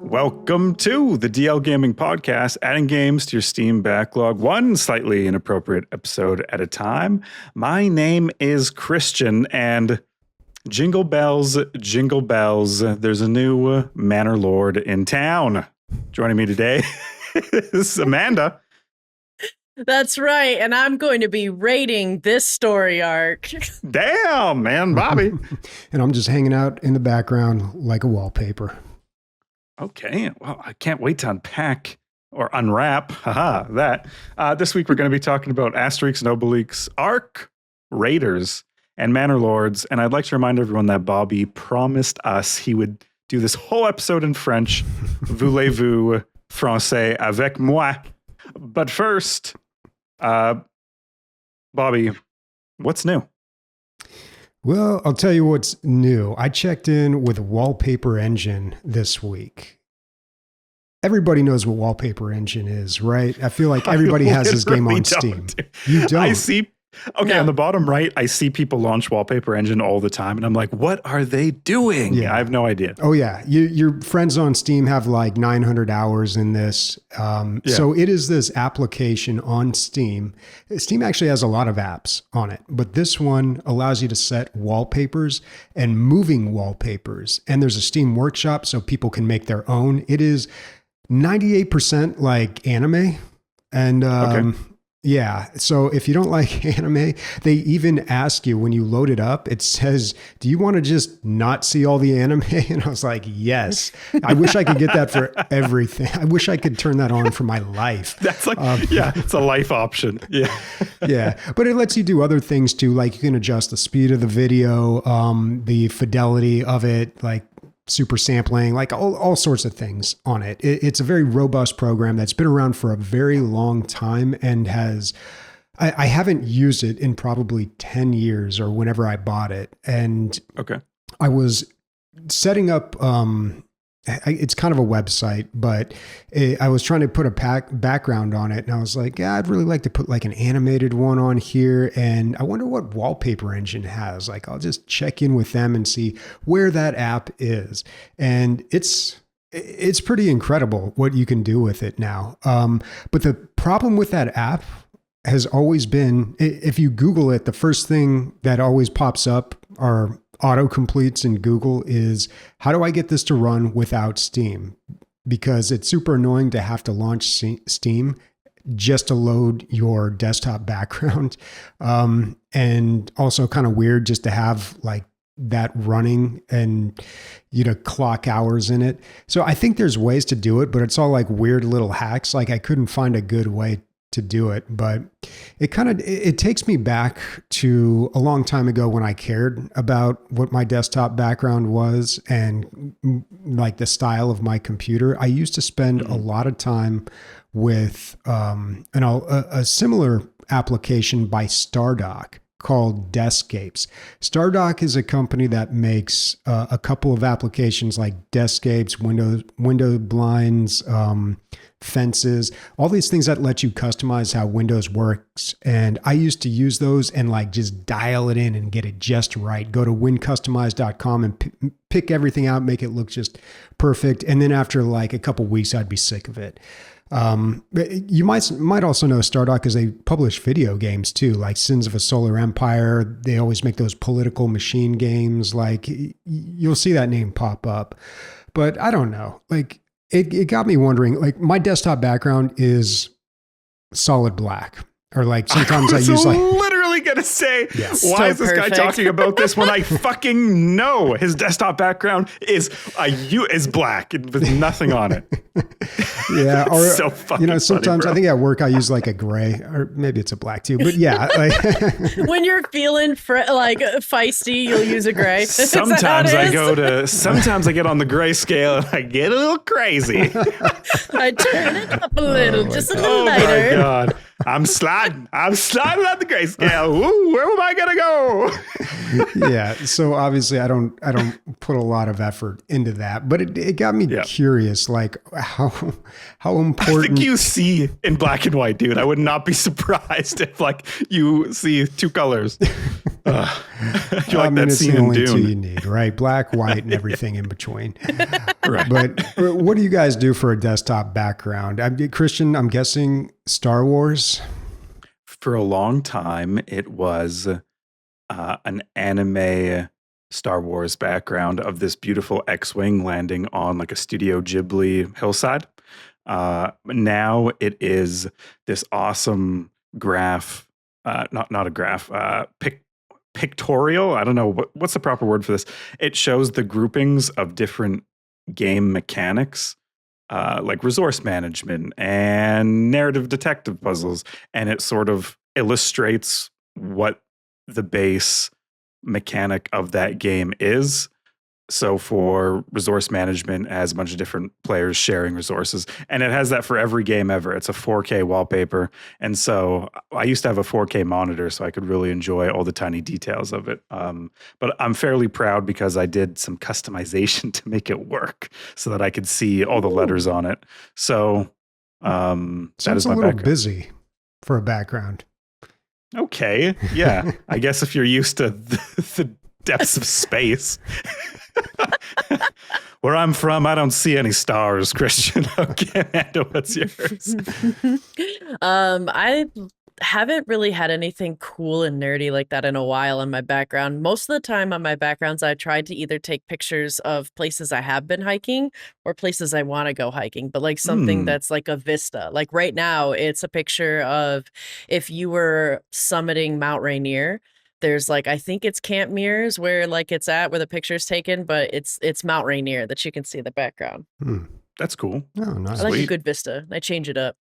Welcome to the DL Gaming Podcast, adding games to your Steam backlog, one slightly inappropriate episode at a time. My name is Christian, and jingle bells, there's a new Manor Lord in town. Joining me today is Amanda. That's right, and I'm going to be rating this story arc. Damn, man, Bobby. And I'm just hanging out in the background like a wallpaper. Okay, well, I can't wait to unpack or unwrap that. This week we're going to be talking about Asterix and Obelix, Arc, Raiders, and Manor Lords. And I'd like to remind everyone that Bobby promised us he would do this whole episode in French. Voulez-vous français avec moi? But first, Bobby, what's new? Well, I'll tell you what's new. I checked in with Wallpaper Engine this week. Everybody knows what Wallpaper Engine is, right? I feel like everybody has this game on Steam. You don't. I see. Okay, no. On the bottom right, I see people launch Wallpaper Engine all the time, and I'm like, what are they doing? Yeah. I have no idea. Oh, yeah. Your friends on Steam have like 900 hours in this. So it is this application on Steam. Steam actually has a lot of apps on it, but this one allows you to set wallpapers and moving wallpapers. And there's a Steam workshop so people can make their own. It is 98% like anime. And okay. Yeah. So if you don't like anime, they even ask you when you load it up, it says, do you want to just not see all the anime? And I was like, yes. I wish I could get that for everything. I wish I could turn that on for my life. That's like, it's a life option. Yeah. Yeah. But it lets you do other things too. Like you can adjust the speed of the video, the fidelity of it, like super sampling, like all sorts of things on it. It's a very robust program that's been around for a very long time and I haven't used it in probably 10 years or whenever I bought it. And okay, I was setting up, it's kind of a website, but I was trying to put a background on it. And I was like, yeah, I'd really like to put like an animated one on here. And I wonder what Wallpaper Engine has. Like, I'll just check in with them and see where that app is. And it's pretty incredible what you can do with it now. But the problem with that app has always been, if you Google it, the first thing that always pops up are autocompletes in Google is, how do I get this to run without Steam? Because it's super annoying to have to launch Steam just to load your desktop background. And also kind of weird just to have like that running and, clock hours in it. So I think there's ways to do it, but it's all like weird little hacks. Like I couldn't find a good way to do it, but it takes me back to a long time ago when I cared about what my desktop background was and like the style of my computer. I used to spend a lot of time with a similar application by Stardock called Deskscapes. Stardock is a company that makes a couple of applications like Deskscapes, window blinds, fences, all these things that let you customize how Windows works. And I used to use those and like just dial it in and get it just right. Go to wincustomize.com and pick everything out, make it look just perfect. And then after like a couple weeks, I'd be sick of it. You might also know Stardock because they publish video games too, like Sins of a Solar Empire. They always make those political machine games. Like you'll see that name pop up, but I don't know. Like it got me wondering, like my desktop background is solid black, or like sometimes I use like literally gonna say, why is this guy talking about this when I fucking know his desktop background is black with nothing on it. Yeah, or so fucking sometimes funny, I think at work I use like a gray, or maybe it's a black too. But yeah, like when you're feeling feisty, you'll use a gray. Sometimes I get on the gray scale and I get a little crazy. I turn it up a little, just a little lighter. Oh my God. I'm sliding on the grayscale. Ooh, where am I gonna go? Yeah. So obviously I don't put a lot of effort into that, but it got me curious, like how important. I think you see in black and white, dude. I would not be surprised if like you see two colors. You like that it's scene the in only Dune. two you need, right? Black, white, and everything in between. Right. But what do you guys do for a desktop background? Christian, I'm guessing Star Wars. For a long time, it was an anime Star Wars background of this beautiful X-wing landing on like a Studio Ghibli hillside. Now it is this awesome graph, not a graph, pictorial. I don't know what's the proper word for this. It shows the groupings of different game mechanics, like resource management and narrative detective puzzles, and it sort of illustrates what the base mechanic of that game is. So for resource management, it has a bunch of different players sharing resources, and it has that for every game ever. It's a 4K wallpaper, and so I used to have a 4K monitor, so I could really enjoy all the tiny details of it. But I'm fairly proud because I did some customization to make it work, so that I could see all the letters on it. So that Sounds is a my little background. busy for a background. Okay, yeah, I guess if you're used to the depths of space. Where I'm from, I don't see any stars, Christian. Okay, Amanda, what's yours? I haven't really had anything cool and nerdy like that in a while in my background. Most of the time on my backgrounds, I tried to either take pictures of places I have been hiking or places I want to go hiking, but like something that's like a vista. Like right now, it's a picture of if you were summiting Mount Rainier. There's like, I think it's Camp Mears where like it's at where the picture's taken, but it's Mount Rainier that you can see in the background. That's cool. Oh, nice. I like a Sweet. good vista. I change it up.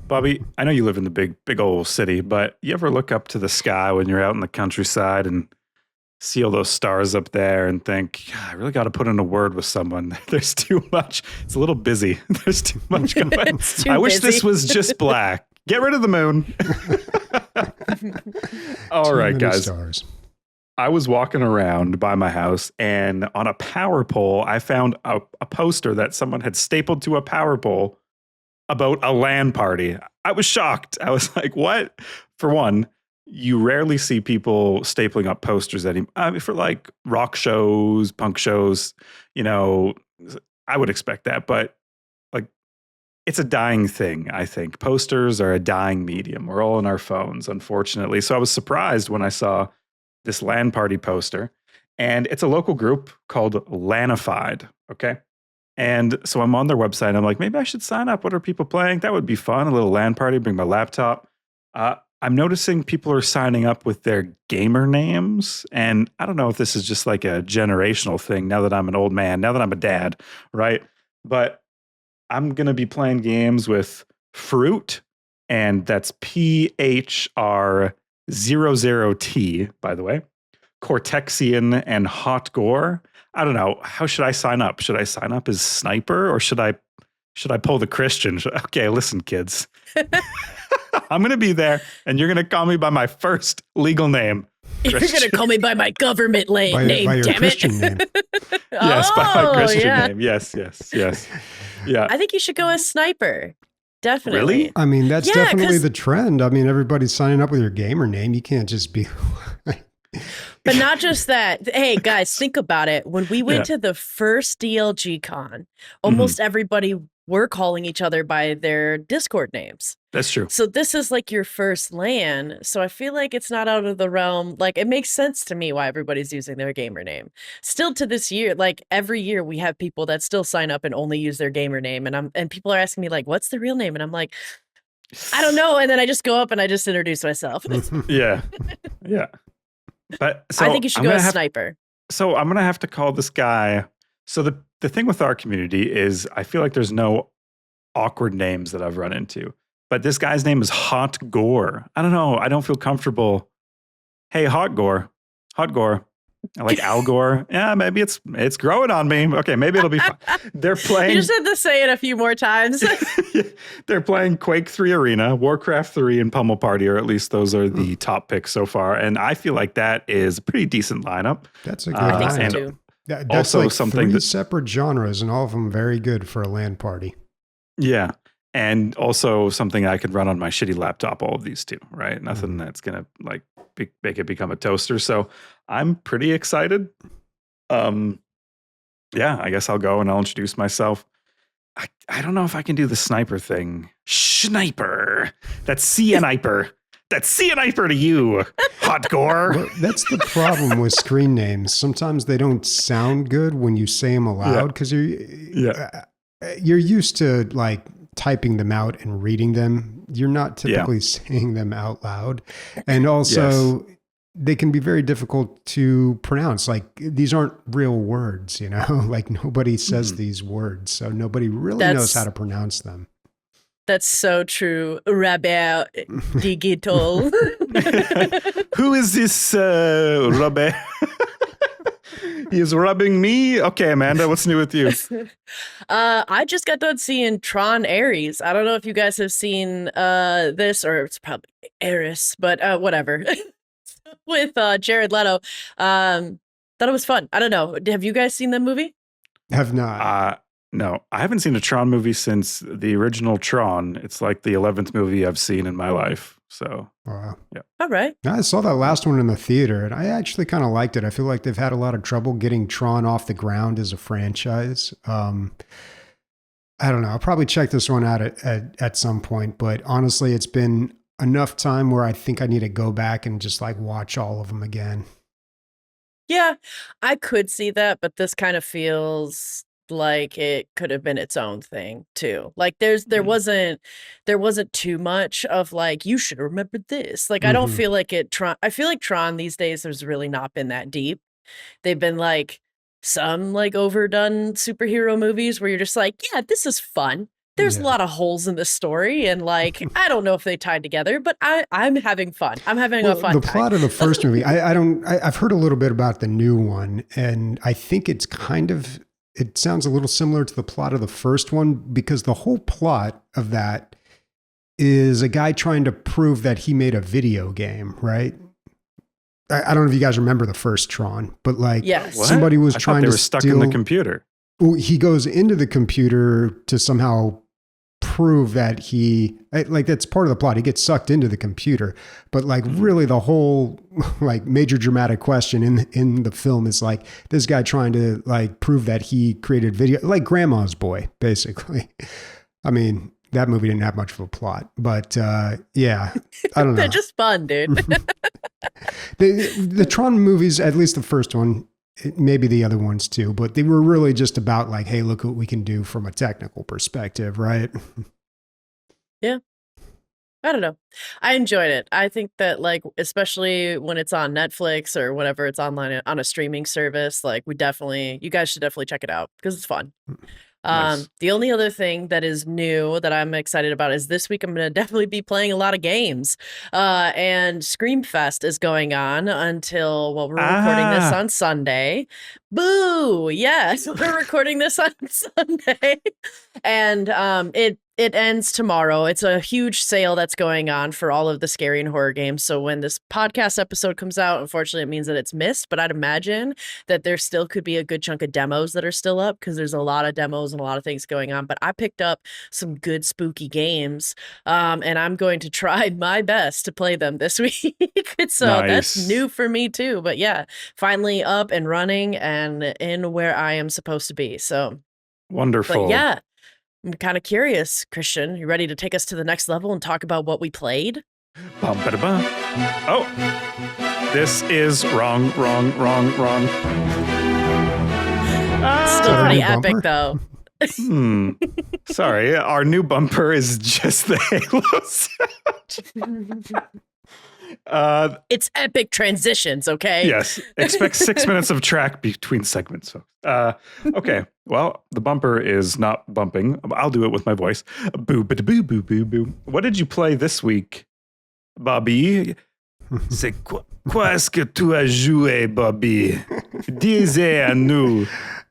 Bobby, I know you live in the big old city, but you ever look up to the sky when you're out in the countryside and see all those stars up there and think, I really got to put in a word with someone. There's too much. It's a little busy. There's too much going on. It's too I wish this busy. was just black. Get rid of the moon. All Too right, many guys. stars. I was walking around by my house, and on a power pole, I found a poster that someone had stapled to a power pole about a LAN party. I was shocked. I was like, what? For one, you rarely see people stapling up posters for like rock shows, punk shows. You know, I would expect that, but like, it's a dying thing, I think. Posters are a dying medium. We're all on our phones, unfortunately. So I was surprised when I saw this LAN party poster, and it's a local group called Lanified. Okay. And so I'm on their website. And I'm like, maybe I should sign up. What are people playing? That would be fun. A little LAN party, bring my laptop. I'm noticing people are signing up with their gamer names. And I don't know if this is just like a generational thing now that I'm an old man, now that I'm a dad, right? But I'm going to be playing games with Fruit, and that's PHR00T, by the way, Cortexian, and Hot Gore. I don't know. How should I sign up? Should I sign up as Sniper, or should I pull the Christian? Okay, listen, kids. I'm going to be there, and you're going to call me by my first legal name. You're going to call me by my government name, by your damn Christian it. name. Yes, by my Christian yeah. name. Yes. Yeah. I think you should go as Sniper. Definitely. Really? I mean, that's Yeah, definitely 'cause- the trend. I mean, everybody's signing up with your gamer name. You can't just be. But not just that. Hey, guys, think about it. When we went to the first DLG con, almost everybody were calling each other by their Discord names. That's true. So this is like your first LAN. So I feel like it's not out of the realm. Like, it makes sense to me why everybody's using their gamer name. Still to this year, like every year we have people that still sign up and only use their gamer name. And people are asking me like, what's the real name? And I'm like, I don't know. And then I just go up and I just introduce myself. Yeah. But so I think you should go as Sniper. So I'm gonna have to call this guy. So the thing with our community is I feel like there's no awkward names that I've run into. But this guy's name is Hot Gore. I don't know. I don't feel comfortable. Hey, Hot Gore. I like Al Gore. Yeah, maybe it's growing on me. Okay, maybe it'll be fun. They're playing. You just had to say it a few more times. They're playing Quake 3 Arena, Warcraft 3, and Pummel Party, or at least those are the top picks so far. And I feel like that is a pretty decent lineup. That's a good I think so lineup. too. That's also like something three that- separate genres, and all of them very good for a LAN party. Yeah. And also something I could run on my shitty laptop, all of these too, right? Nothing that's going to like make it become a toaster. So I'm pretty excited. Yeah, I guess I'll go and I'll introduce myself. I don't know if I can do the sniper thing. Sniper. That's CNiper. That's CNiper to you, hot gore. Well, that's the problem with screen names. Sometimes they don't sound good when you say them aloud because you're used to like typing them out and reading them. You're not typically saying them out loud. And also they can be very difficult to pronounce. Like these aren't real words, you know, like nobody says these words. So nobody really knows how to pronounce them. That's so true. Robert Digital. Who is this Robert? He is rubbing me. Okay, Amanda, what's new with you? I just got done seeing Tron Ares. I don't know if you guys have seen this, or it's probably Ares, but whatever. With Jared Leto. Thought it was fun. I don't know. Have you guys seen that movie? Have not. No, I haven't seen a Tron movie since the original Tron. It's like the 11th movie I've seen in my life. So, wow. Yeah. All right. I saw that last one in the theater, and I actually kind of liked it. I feel like they've had a lot of trouble getting Tron off the ground as a franchise. I don't know. I'll probably check this one out at some point, but honestly, it's been enough time where I think I need to go back and just like watch all of them again. Yeah, I could see that, but this kind of feels like it could have been its own thing too. Like there wasn't too much of like, you should remember this. Like I don't feel like I feel like Tron these days has really not been that deep. They've been like some like overdone superhero movies where you're just like, yeah, this is fun. There's a lot of holes in the story, and like I don't know if they tied together, but I'm having fun. I'm having a fun time. The plot of the first movie, I've heard a little bit about the new one, and I think it sounds a little similar to the plot of the first one, because the whole plot of that is a guy trying to prove that he made a video game, right? I don't know if you guys remember the first Tron, but like somebody was trying to stuck in the computer. He goes into the computer to somehow prove that that's part of the plot. He gets sucked into the computer, but like really the whole like major dramatic question in the film is like this guy trying to like prove that he created video, like Grandma's Boy, basically. I mean, that movie didn't have much of a plot, but yeah, I don't know. They're just fun, dude. The Tron movies, at least the first one, maybe the other ones too, but they were really just about like, hey, look what we can do from a technical perspective, right? Yeah. I don't know. I enjoyed it. I think that like, especially when it's on Netflix or whenever it's online on a streaming service, like you guys should definitely check it out because it's fun. Nice. The only other thing that is new that I'm excited about is this week I'm going to definitely be playing a lot of games. And Screamfest is going on until, we're recording this on Sunday. Boo! Yes, we're recording this on Sunday. And it ends tomorrow. It's a huge sale that's going on for all of the scary and horror games. So when this podcast episode comes out, unfortunately, it means that it's missed. But I'd imagine that there still could be a good chunk of demos that are still up because there's a lot of demos and a lot of things going on. But I picked up some good spooky games, and I'm going to try my best to play them this week. So that's new for me too. But yeah, finally up and running and in where I am supposed to be. So wonderful. But yeah. I'm kind of curious, Christian. You ready to take us to the next level and talk about what we played? Bum-ba-da-bum. Oh, this is wrong. Still pretty epic, though. Sorry, our new bumper is just the Halo sound. It's epic transitions, okay? Yes. Expect 6 minutes of track between segments, folks. Okay. Well, the bumper is not bumping. I'll do it with my voice. Boo, boo, boo, boo, boo, boo. What did you play this week, Bobby? C'est quoi est-ce que tu as joué, Bobby? Disez à nous.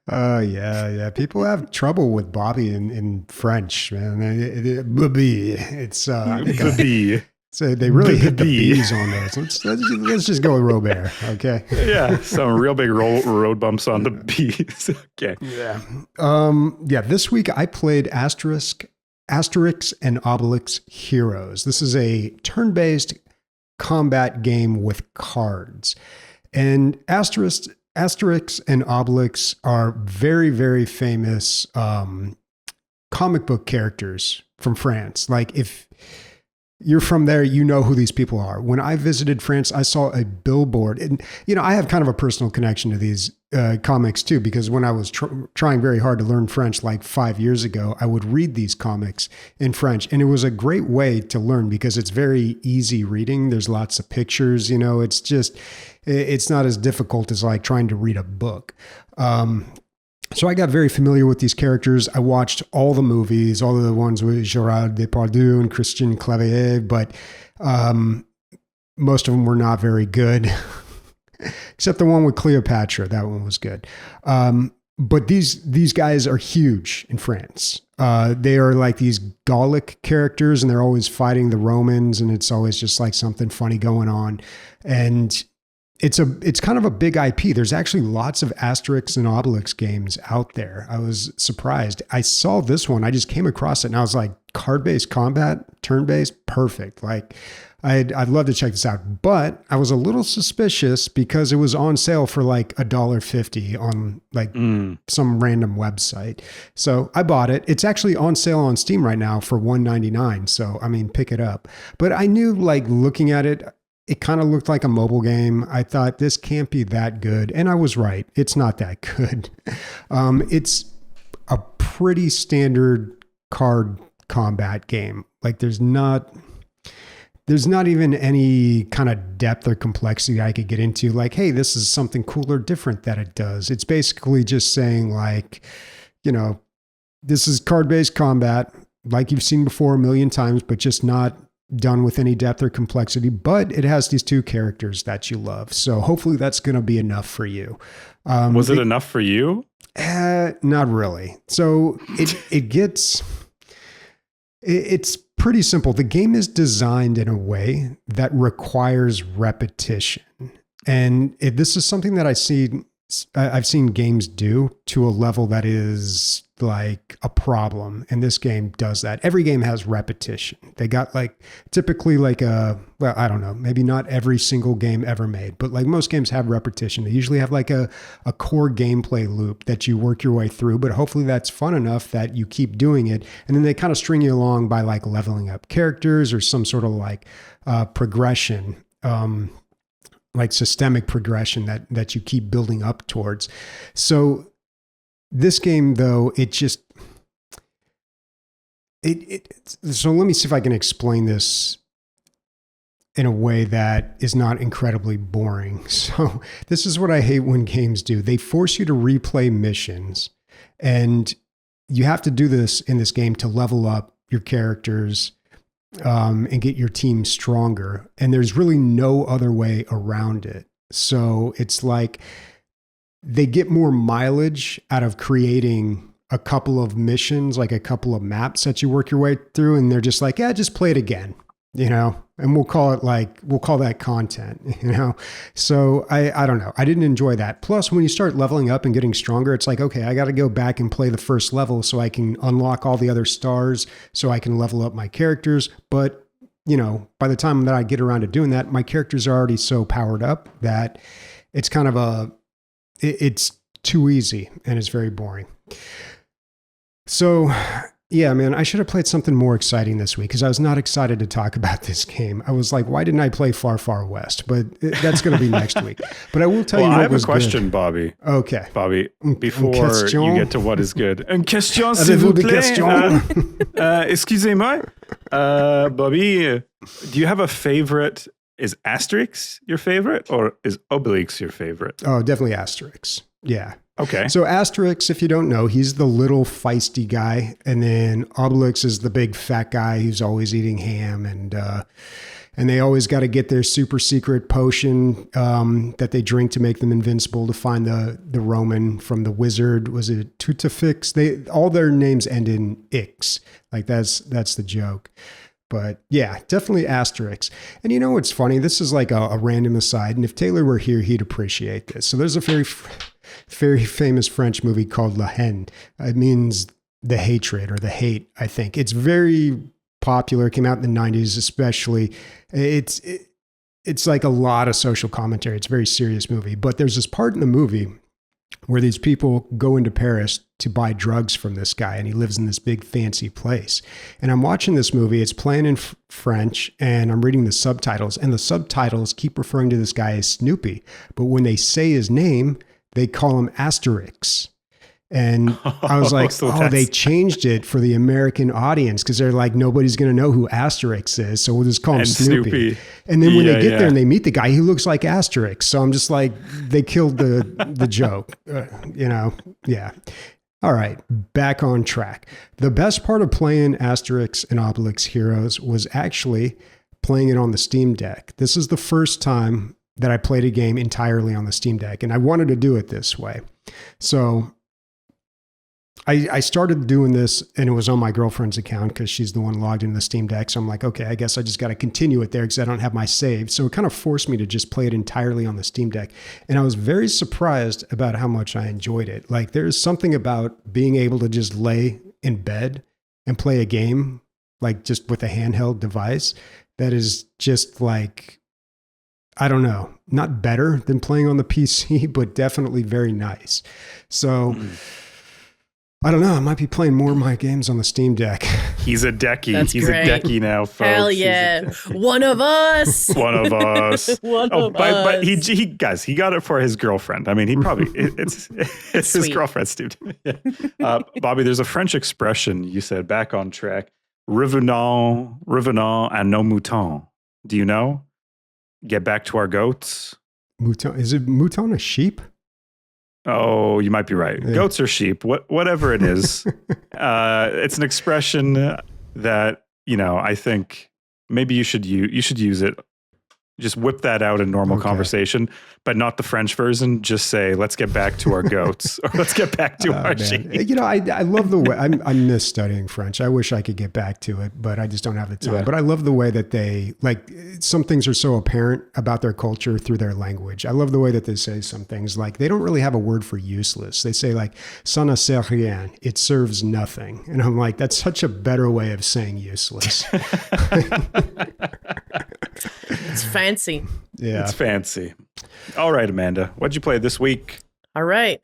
Yeah. People have trouble with Bobby in French, man. Bobby. It's Bobby. So they really hit the B's on those. Let's just go with Robert, okay? Yeah, some real big road bumps on the B's. Okay. Yeah. This week I played Asterix and Obelix Heroes. This is a turn-based combat game with cards. And Asterix Asterix and Obelix are very, very famous comic book characters from France. Like if you're from there, you know who these people are. When I visited France, I saw a billboard, and I have kind of a personal connection to these comics too, because when I was trying very hard to learn French like 5 years ago, I would read these comics in French, and it was a great way to learn because it's very easy reading. There's lots of pictures, it's not as difficult as like trying to read a book. So I got very familiar with these characters. I watched all the movies, all of the ones with Gerard Depardieu and Christian Clavier, but most of them were not very good, except the one with Cleopatra. That one was good. But these guys are huge in France. They are like these Gallic characters, and they're always fighting the Romans, and it's always just like something funny going on. And it's kind of a big IP. There's actually lots of Asterix and Obelix games out there. I was surprised. I saw this one. I just came across it and I was like, card-based combat, turn-based, perfect. Like I'd love to check this out, but I was a little suspicious because it was on sale for like $1.50 on like some random website. So I bought it. It's actually on sale on Steam right now for $1.99. So, I mean, pick it up. But I knew like looking at it, it kind of looked like a mobile game. I thought this can't be that good. And I was right. It's not that good. It's a pretty standard card combat game. Like there's not even any kind of depth or complexity I could get into. Like, hey, this is something cool or different that it does. It's basically just saying like, this is card-based combat like you've seen before a million times, but just not done with any depth or complexity, but it has these two characters that you love. So hopefully that's going to be enough for you. Was it enough for you? Not really. So it's pretty simple. The game is designed in a way that requires repetition. And this is something that I've seen games do to a level that is like a problem. And this game does that. Every game has repetition. They got like typically like I don't know, maybe not every single game ever made, but like most games have repetition. They usually have like a core gameplay loop that you work your way through, but hopefully that's fun enough that you keep doing it. And then they kind of string you along by like leveling up characters or some sort of like progression, like systemic progression that you keep building up towards. So this game, though, so let me see if I can explain this in a way that is not incredibly boring. So this is what I hate when games do. They force you to replay missions, and you have to do this in this game to level up your characters and get your team stronger. And there's really no other way around it. So it's like they get more mileage out of creating a couple of missions, like a couple of maps that you work your way through. And they're just like, yeah, just play it again, and we'll call that content, So I don't know. I didn't enjoy that. Plus, when you start leveling up and getting stronger, it's like, okay, I got to go back and play the first level so I can unlock all the other stars so I can level up my characters. But, by the time that I get around to doing that, my characters are already so powered up that it's kind of it's too easy and it's very boring. So yeah, man, I should have played something more exciting this week because I was not excited to talk about this game. I was like, why didn't I play Far, Far West? But that's going to be next week. But I will tell you what was good. I have a question, good. Bobby. Okay. Bobby, before you get to what is good. Une question, s'il vous plaît. Excusez-moi. Bobby, do you have a favorite? Is Asterix your favorite or is Obelix your favorite? Oh, definitely Asterix. Yeah. Okay. So Asterix, if you don't know, he's the little feisty guy. And then Obelix is the big fat guy who's always eating ham. And they always got to get their super secret potion that they drink to make them invincible to find the Roman from the wizard. Was it Tutafix? All their names end in Ix. Like that's the joke. But yeah, definitely Asterix. And you know what's funny? This is like a random aside. And if Taylor were here, he'd appreciate this. So there's a very, very famous French movie called La Haine. It means the hatred or the hate, I think. It's very popular. It came out in the 90s especially. it's like a lot of social commentary. It's a very serious movie, but there's this part in the movie where these people go into Paris to buy drugs from this guy, and he lives in this big fancy place. And I'm watching this movie. It's playing in French, and I'm reading the subtitles, and the subtitles keep referring to this guy as Snoopy. But when they say his name, they call him Asterix. And I was like, they changed it for the American audience because they're like, nobody's going to know who Asterix is. So we'll just call him Snoopy. And then when they get there and they meet the guy, he looks like Asterix. So I'm just like, they killed the joke, Yeah. All right. Back on track. The best part of playing Asterix and Obelix Heroes was actually playing it on the Steam Deck. This is the first time that I played a game entirely on the Steam Deck, and I wanted to do it this way. So I started doing this, and it was on my girlfriend's account because she's the one logged into the Steam Deck. So I'm like, okay, I guess I just got to continue it there because I don't have my save. So it kind of forced me to just play it entirely on the Steam Deck. And I was very surprised about how much I enjoyed it. Like, there's something about being able to just lay in bed and play a game, like just with a handheld device, that is just like, I don't know, not better than playing on the PC, but definitely very nice. So I don't know. I might be playing more of my games on the Steam Deck. He's a decky. That's He's great. a decky now, folks. Hell yeah. One of us. One of us. But he guys, he got it for his girlfriend. I mean, he probably, it's his Sweet. girlfriend, Steve. Bobby, there's a French expression you said, back on track. Revenons à nos moutons. Do you know? Get back to our goats. Mouton. Is it mouton a sheep? Oh, you might be right. Yeah. Goats or sheep, whatever it is. It's an expression that, I think maybe you should use it. Just whip that out in normal conversation, but not the French version. Just say, let's get back to our goats, or let's get back to our sheep. I love the way, I miss studying French. I wish I could get back to it, but I just don't have the time. Yeah. But I love the way that they, like, some things are so apparent about their culture through their language. I love the way that they say some things, like, they don't really have a word for useless. They say, like, ça ne sert rien. It serves nothing. And I'm like, that's such a better way of saying useless. It's fancy. Yeah. It's fancy. All right, Amanda, what'd you play this week? All right.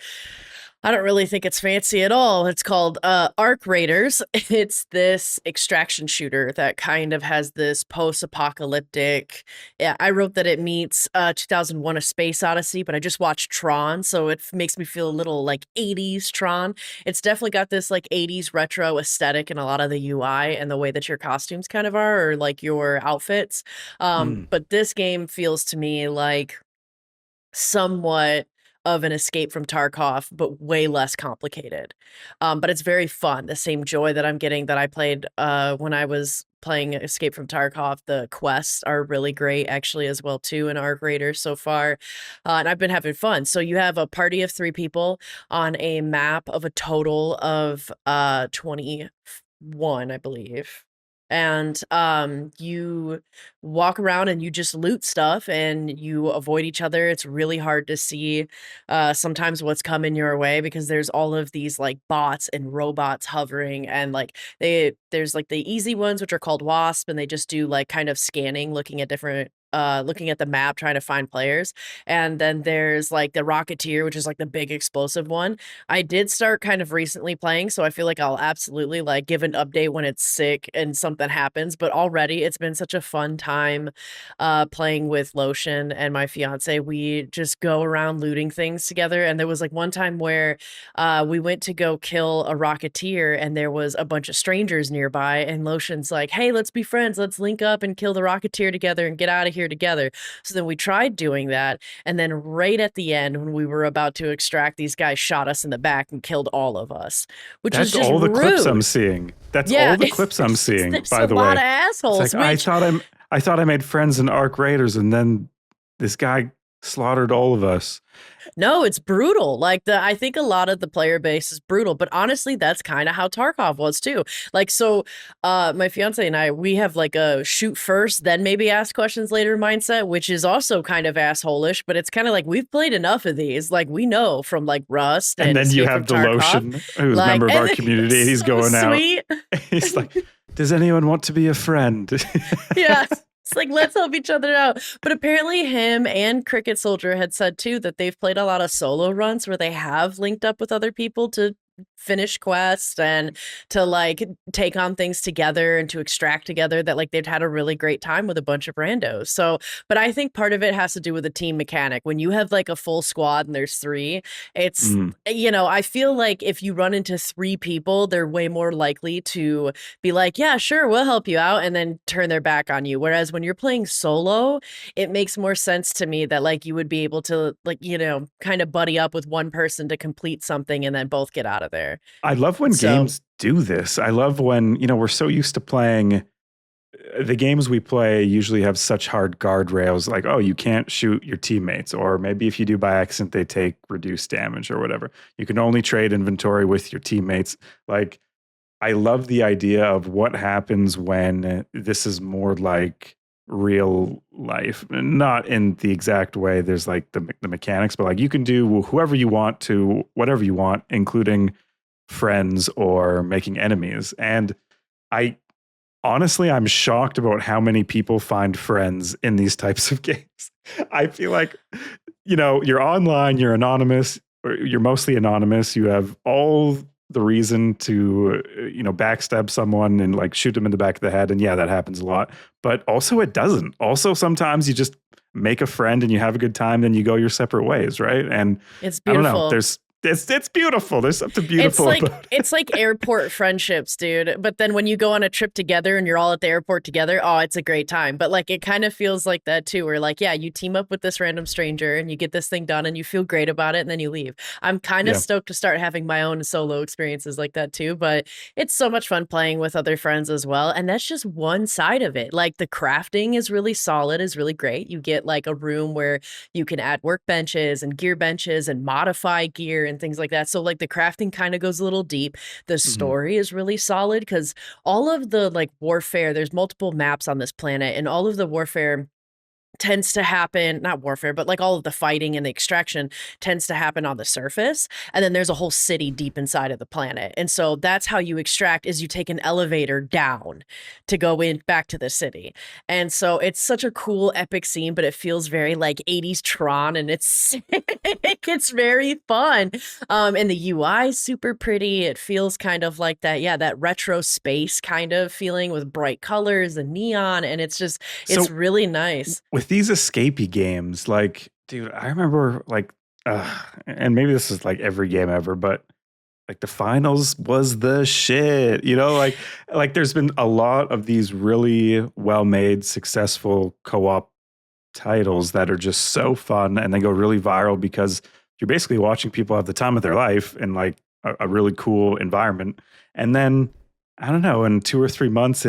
I don't really think it's fancy at all. It's called Arc Raiders. It's this extraction shooter that kind of has this post-apocalyptic. Yeah, I wrote that it meets 2001: A Space Odyssey, but I just watched Tron, so it makes me feel a little like 80s Tron. It's definitely got this like 80s retro aesthetic in a lot of the UI and the way that your costumes kind of are, or like your outfits. But this game feels to me like somewhat of an Escape from Tarkov, but way less complicated. But it's very fun. The same joy that I'm getting that I played when I was playing Escape from Tarkov. The quests are really great, actually, as well, too, in Arc Raiders so far. And I've been having fun. So you have a party of 3 people on a map of a total of 21, I believe. And you walk around and you just loot stuff and you avoid each other. It's really hard to see sometimes what's coming your way because there's all of these like bots and robots hovering, and like there's like the easy ones, which are called Wasp, and they just do like kind of scanning, looking at the map, trying to find players. And then there's like the Rocketeer, which is like the big explosive one. I did start kind of recently playing, so I feel like I'll absolutely like give an update when it's sick and something happens. But already it's been such a fun time playing with Lotion and my fiance. We just go around looting things together. And there was like one time where we went to go kill a Rocketeer, and there was a bunch of strangers nearby, and Lotion's like, hey, let's be friends. Let's link up and kill the Rocketeer together and get out of here together. So then we tried doing that, and then right at the end when we were about to extract, these guys shot us in the back and killed all of us, which That's is just all the rude. clips I'm seeing. That's all the clips I'm seeing, by the way. There's a lot of assholes. It's like, I thought I made friends in Arc Raiders, and then this guy slaughtered all of us. No, it's brutal. Like I think a lot of the player base is brutal, but honestly, that's kind of how Tarkov was too. Like, so my fiance and I, we have like a shoot first, then maybe ask questions later mindset, which is also kind of asshole-ish, but it's kind of like we've played enough of these. Like we know from like Rust. And then you have the Lotion, who's a member of our community, and he's so going sweet. out. He's like, does anyone want to be a friend? Yeah. It's like, let's help each other out. But apparently him and Cricket Soldier had said too that they've played a lot of solo runs where they have linked up with other people to finish quests and to like take on things together and to extract together, that like they'd had a really great time with a bunch of randos. So, but I think part of it has to do with the team mechanic. When you have like a full squad and there's 3, it's, you know, I feel like if you run into 3 people, they're way more likely to be like, yeah, sure, we'll help you out, and then turn their back on you. Whereas when you're playing solo, it makes more sense to me that like you would be able to like, you know, kind of buddy up with one person to complete something and then both get out of there. I love when games do this. I love when, you know, we're so used to playing, the games we play usually have such hard guardrails, like, oh, you can't shoot your teammates, or maybe if you do by accident, they take reduced damage or whatever. You can only trade inventory with your teammates. Like, I love the idea of what happens when this is more like real life, not in the exact way there's like the mechanics, but like you can do whoever you want to whatever you want, including friends or making enemies. And I honestly, I'm shocked about how many people find friends in these types of games. I feel like, you know, you're online, you're anonymous, or you're mostly anonymous. You have all the reason to, you know, backstab someone and like shoot them in the back of the head. And yeah, that happens a lot, but also it doesn't. Also, sometimes you just make a friend and you have a good time, then you go your separate ways. Right. And it's beautiful. I don't know, it's beautiful. There's something beautiful about it. It's like airport friendships, dude. But then when you go on a trip together and you're all at the airport together, oh, it's a great time. But like it kind of feels like that too, where like, yeah, you team up with this random stranger and you get this thing done and you feel great about it and then you leave. I'm kind of stoked to start having my own solo experiences like that too. But it's so much fun playing with other friends as well. And that's just one side of it. Like the crafting is really solid, is really great. You get like a room where you can add workbenches and gear benches and modify gear and things like that. So like the crafting kind of goes a little deep. The story is really solid because all of the like warfare, there's multiple maps on this planet, and all of the warfare tends to happen, not warfare, but like all of the fighting and the extraction tends to happen on the surface. And then there's a whole city deep inside of the planet. And so that's how you extract, is you take an elevator down to go in back to the city. And so it's such a cool epic scene, but it feels very like 80s Tron, and it's it's very fun. And the UI is super pretty. It feels kind of like that, yeah, that retro space kind of feeling with bright colors and neon. And it's just, it's really nice. With these escapey games, like, dude, I remember like, and maybe this is like every game ever, but like the finals was the shit, you know, like there's been a lot of these really well-made, successful co-op titles that are just so fun and they go really viral because you're basically watching people have the time of their life in like a really cool environment. And then, I don't know, in 2 or 3 months,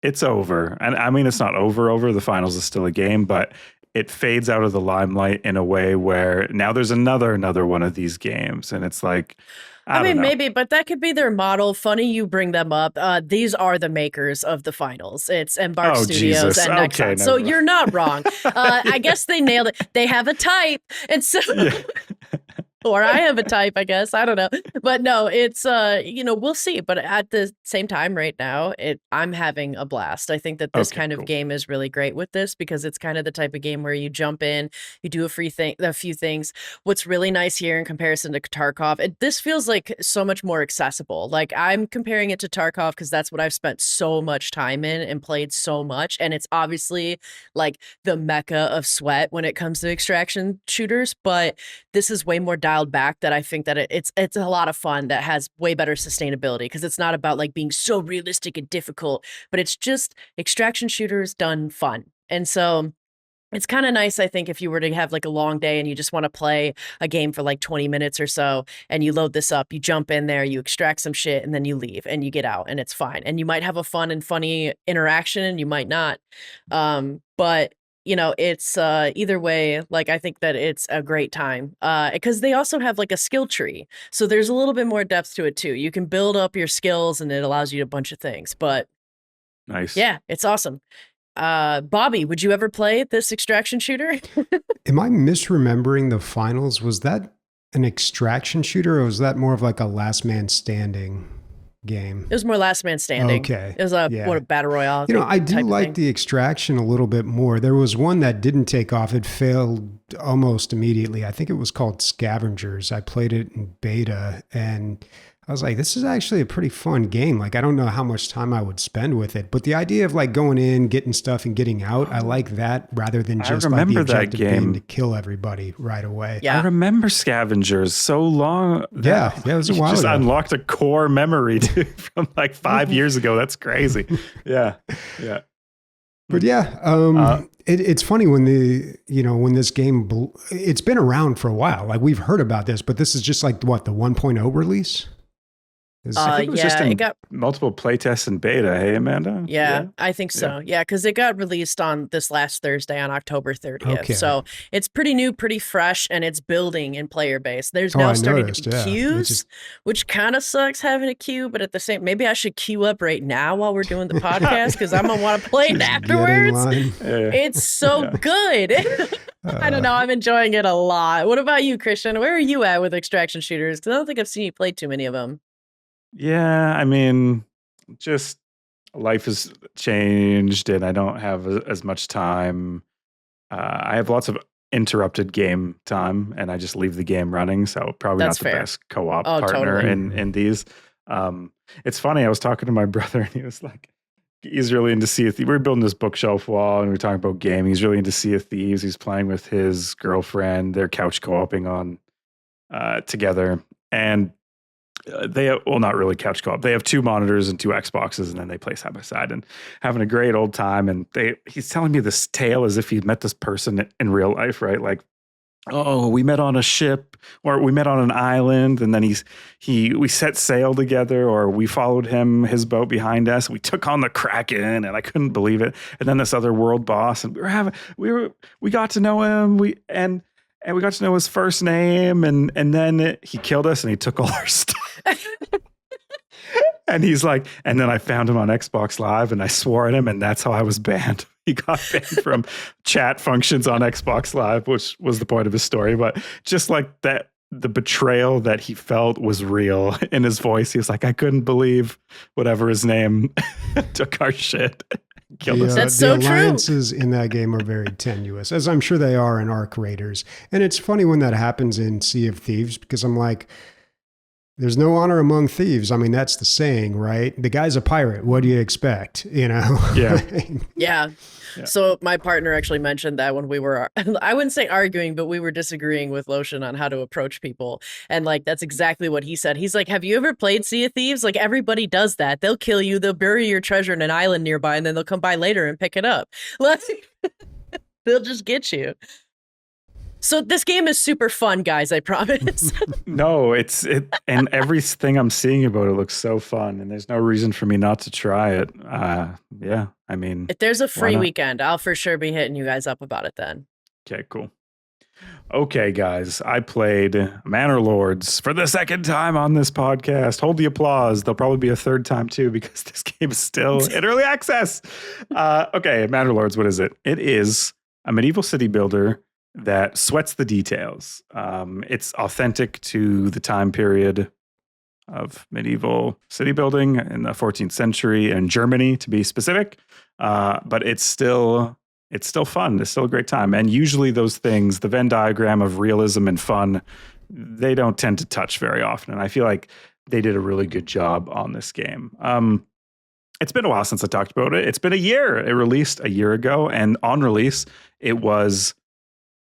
it's over. And I mean, it's not over. The finals is still a game, but it fades out of the limelight in a way where now there's another one of these games. And it's like, I mean, maybe, but that could be their model. Funny you bring them up. These are the makers of the finals. It's Embark Studios Jesus. and Nexon. So you're not wrong. I guess they nailed it. They have a type. And so... Yeah. Or I have a type, I guess. I don't know. But no, it's, you know, we'll see. But at the same time right now, I'm having a blast. I think that this kind of game is really great with this because it's kind of the type of game where you jump in, you do a few things. What's really nice here in comparison to Tarkov, this feels like so much more accessible. Like I'm comparing it to Tarkov because that's what I've spent so much time in and played so much. And it's obviously like the mecca of sweat when it comes to extraction shooters. But this is way more dialed back, that I think that it's a lot of fun, that has way better sustainability because it's not about like being so realistic and difficult, but it's just extraction shooters done fun. And so it's kind of nice, I think, if you were to have like a long day and you just want to play a game for like 20 minutes or so, and you load this up, you jump in there, you extract some shit, and then you leave and you get out and it's fine. And you might have a fun and funny interaction and you might not. But you know, it's either way, like I think that it's a great time because they also have like a skill tree. So there's a little bit more depth to it too. You can build up your skills and it allows you a bunch of things. But nice. Yeah, it's awesome. Bobby, would you ever play this extraction shooter? Am I misremembering the finals? Was that an extraction shooter or was that more of like a last man standing game? It was more Last Man Standing. Okay. It was a Yeah. battle royale. I do type of like thing. the Extraction a little bit more. There was one that didn't take off. It failed almost immediately. I think it was called Scavengers. I played it in beta and I was like, this is actually a pretty fun game. Like, I don't know how much time I would spend with it, but the idea of like going in, getting stuff and getting out, I like that rather than just like the remember that objective being game. to kill everybody right away. Yeah. I remember Scavengers so long. Yeah, it was a while just ago. unlocked a core memory dude, from like 5 years ago. That's crazy. Yeah. But yeah, it's funny when when this game, it's been around for a while. Like we've heard about this, but this is just like what, the 1.0 release? I think it was just in it got multiple playtests and beta. Hey, Amanda? Yeah, I think so. Yeah, because it got released on this last Thursday on October 30th. Okay. So it's pretty new, pretty fresh, and it's building in player base. There's Oh, now I starting noticed, to be yeah, queues, which kind of sucks having a queue, but at the same, maybe I should queue up right now while we're doing the podcast because I'm gonna want to play it Just get in afterwards. line. It's so good. I don't know. I'm enjoying it a lot. What about you, Christian? Where are you at with extraction shooters? Because I don't think I've seen you play too many of them. Yeah, I mean, just life has changed and I don't have as much time. I have lots of interrupted game time and I just leave the game running. So probably That's not the fair. best co-op Oh, partner totally. in these. It's funny. I was talking to my brother and he was like, he's really into Sea of Thieves. We were building this bookshelf wall and we were talking about gaming. He's really into Sea of Thieves. He's playing with his girlfriend. They're couch co-oping on together. And not really couch co-op. They have 2 monitors and 2 Xboxes, and then they play side by side and having a great old time. And he's telling me this tale as if he'd met this person in real life, right? Like, oh, we met on a ship, or we met on an island, and then we set sail together, or we followed his boat behind us. We took on the Kraken, and I couldn't believe it. And then this other world boss, and we got to know him. And we got to know his first name, and then he killed us, and he took all our stuff. And he's like, and then I found him on Xbox Live, and I swore at him, and that's how I was banned. He got banned from chat functions on Xbox Live, which was the point of his story. But just like that, the betrayal that he felt was real in his voice. He was like, I couldn't believe whatever his name took our shit. Killed us. That's The so true. alliances in that game are very tenuous, as I'm sure they are in Arc Raiders. And it's funny when that happens in Sea of Thieves, because I'm like, there's no honor among thieves. I mean, that's the saying, right? The guy's a pirate. What do you expect? Yeah. Yeah. Yeah. So my partner actually mentioned that when we were, I wouldn't say arguing, but we were disagreeing with Lotion on how to approach people. And like, that's exactly what he said. He's like, have you ever played Sea of Thieves? Like everybody does that. They'll kill you. They'll bury your treasure in an island nearby and then they'll come by later and pick it up. Like, they'll just get you. So this game is super fun, guys. I promise. No, and everything I'm seeing about it looks so fun, and there's no reason for me not to try it. Yeah, I mean, If there's a why free not? weekend, I'll for sure be hitting you guys up about it then. Okay, cool. Okay, guys, I played Manor Lords for the second time on this podcast. Hold the applause. There'll probably be a third time too because this game is still in early access. Okay, Manor Lords, what is it? It is a medieval city builder that sweats the details. It's authentic to the time period of medieval city building in the 14th century in Germany, to be specific. But it's still fun. It's still a great time. And usually those things, the Venn diagram of realism and fun, they don't tend to touch very often. And I feel like they did a really good job on this game. It's been a while since I talked about it. It's been a year. It released a year ago. And on release, it was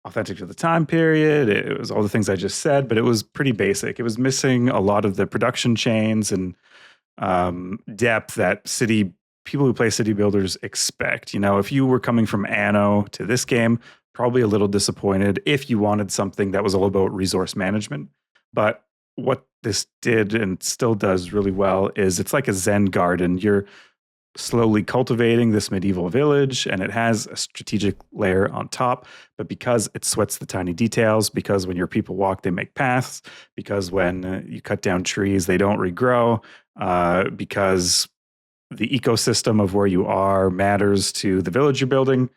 authentic to the time period. It was all the things I just said, but it was pretty basic. It was missing a lot of the production chains and depth that people who play city builders expect. You know, if you were coming from Anno to this game, probably a little disappointed if you wanted something that was all about resource management. But what this did and still does really well is it's like a Zen garden. You're slowly cultivating this medieval village, and it has a strategic layer on top. But because it sweats the tiny details, because when your people walk, they make paths, because when you cut down trees, they don't regrow, because the ecosystem of where you are matters to the village you're building.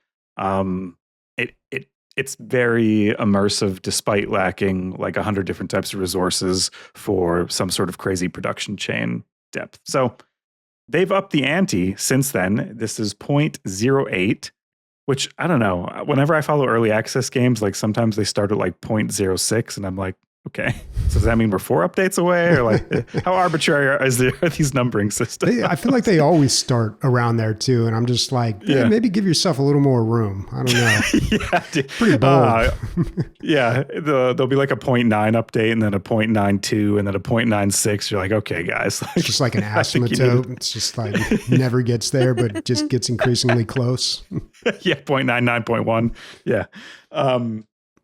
It's very immersive, despite lacking like 100 different types of resources for some sort of crazy production chain depth. So they've upped the ante since then. This is 0.08, which I don't know. Whenever I follow early access games, like sometimes they start at like 0.06 and I'm like, okay, so does that mean we're 4 updates away, or like how arbitrary are these numbering systems? I feel like they always start around there too, and I'm just like, maybe give yourself a little more room. I don't know. Yeah, dude. Pretty bold. Yeah, there'll be like a 0.9 update, and then a 0.92, and then a 0.96. You're like, okay, guys, It's just like an asymptote. It's just like never gets there, but it just gets increasingly close. Yeah, 0.99, 0.1. Yeah,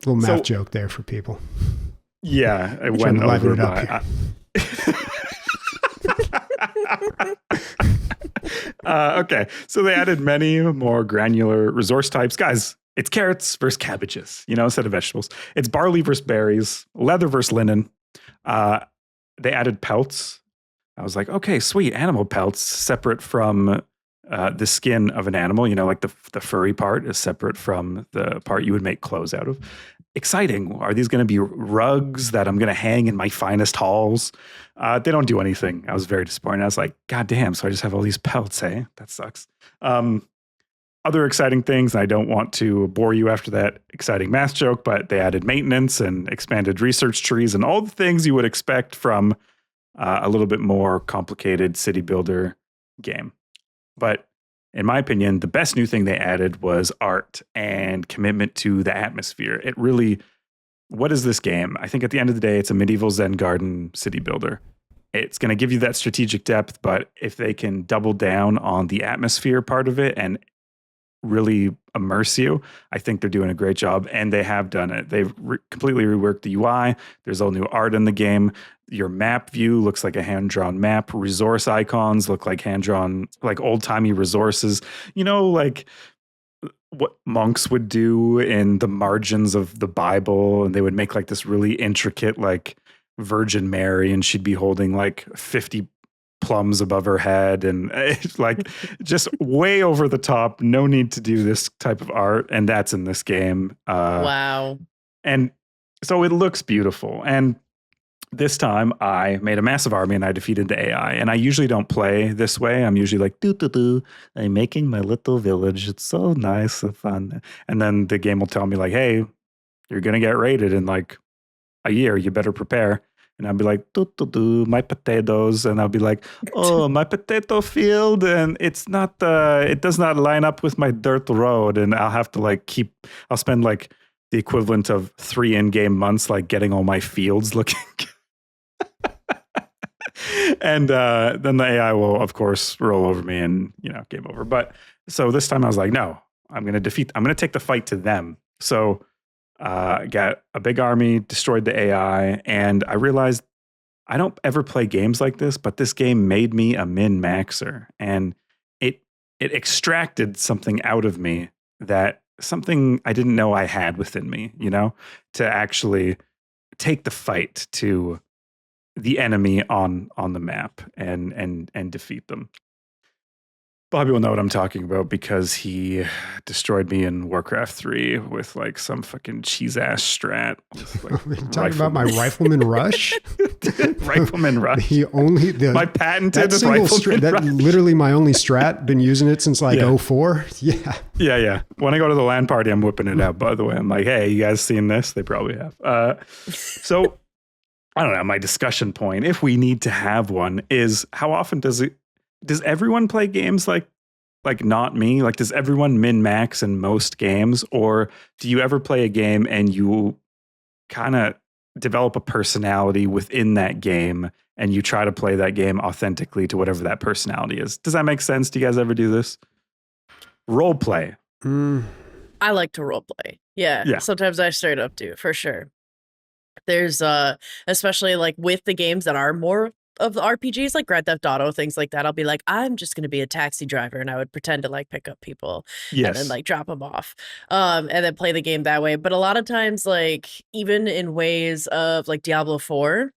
little math joke there for people. Yeah, it went over by. Okay, so they added many more granular resource types. Guys, it's carrots versus cabbages, instead of vegetables. It's barley versus berries, leather versus linen. They added pelts. I was like, okay, sweet, animal pelts separate from the skin of an animal. Like the furry part is separate from the part you would make clothes out of. Exciting. Are these going to be rugs that I'm going to hang in my finest halls? They don't do anything. I was very disappointed. I was like, God damn. So I just have all these pelts, eh? That sucks. Other exciting things, and I don't want to bore you after that exciting math joke, but they added maintenance and expanded research trees and all the things you would expect from a little bit more complicated city builder game. But in my opinion, the best new thing they added was art and commitment to the atmosphere. It really, what is this game? I think at the end of the day, it's a medieval Zen garden city builder. It's going to give you that strategic depth, but if they can double down on the atmosphere part of it and really immerse you, I think they're doing a great job, and they have done it. They've completely reworked the UI. There's all new art in the game. Your map view looks like a hand-drawn map. Resource icons look like hand-drawn, like old-timey resources. Like what monks would do in the margins of the Bible, and they would make like this really intricate like Virgin Mary, and she'd be holding like 50 plums above her head, and it's like just way over the top. No need to do this type of art, and that's in this game. Wow. And so it looks beautiful. And this time I made a massive army and I defeated the AI. And I usually don't play this way. I'm usually like, I'm making my little village. It's so nice and fun. And then the game will tell me like, hey, you're going to get raided in like a year. You better prepare. And I'll be like, my potatoes. And I'll be like, oh, my potato field. And it does not line up with my dirt road. And I'll have to I'll spend like the equivalent of 3 in-game months, like getting all my fields looking. And then the AI will, of course, roll over me and, game over. But so this time I was like, no, I'm going to take the fight to them. So got a big army, destroyed the AI, and I realized I don't ever play games like this, but this game made me a min-maxer, and it extracted something out of me, something I didn't know I had within me, to actually take the fight to the enemy on the map and defeat them. Bobby will know what I'm talking about because he destroyed me in Warcraft 3 with like some fucking cheese ass strat. Like, talking about my Rifleman Rush? Rifleman Rush. My patented Rifleman Rush. Literally my only strat. Been using it since like 04. Yeah. Yeah. When I go to the LAN party, I'm whipping it out, by the way. I'm like, hey, you guys seen this? They probably have. So I don't know. My discussion point, if we need to have one, is how often does everyone play games like not me? Like, does everyone min-max in most games? Or do you ever play a game and you kind of develop a personality within that game and you try to play that game authentically to whatever that personality is? Does that make sense? Do you guys ever do this? Role play. I like to role play. Yeah. Sometimes I straight up do, for sure. There's especially like with the games that are more of the RPGs, like Grand Theft Auto, things like that, I'll be like, I'm just going to be a taxi driver, and I would pretend to like pick up people and then like drop them off, and then play the game that way. But a lot of times, like even in ways of like Diablo 4,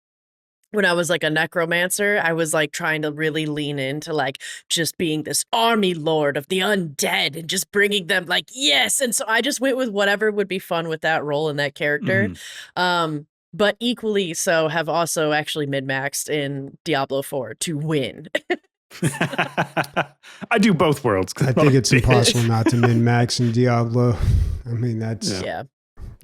when I was like a necromancer, I was like trying to really lean into like just being this army lord of the undead and just bringing them like, yes. And so I just went with whatever would be fun with that role and that character. but equally so have also actually min-maxed in Diablo 4 to win. I do both worlds. I think it's impossible not to min-max in Diablo. I mean, that's Yeah.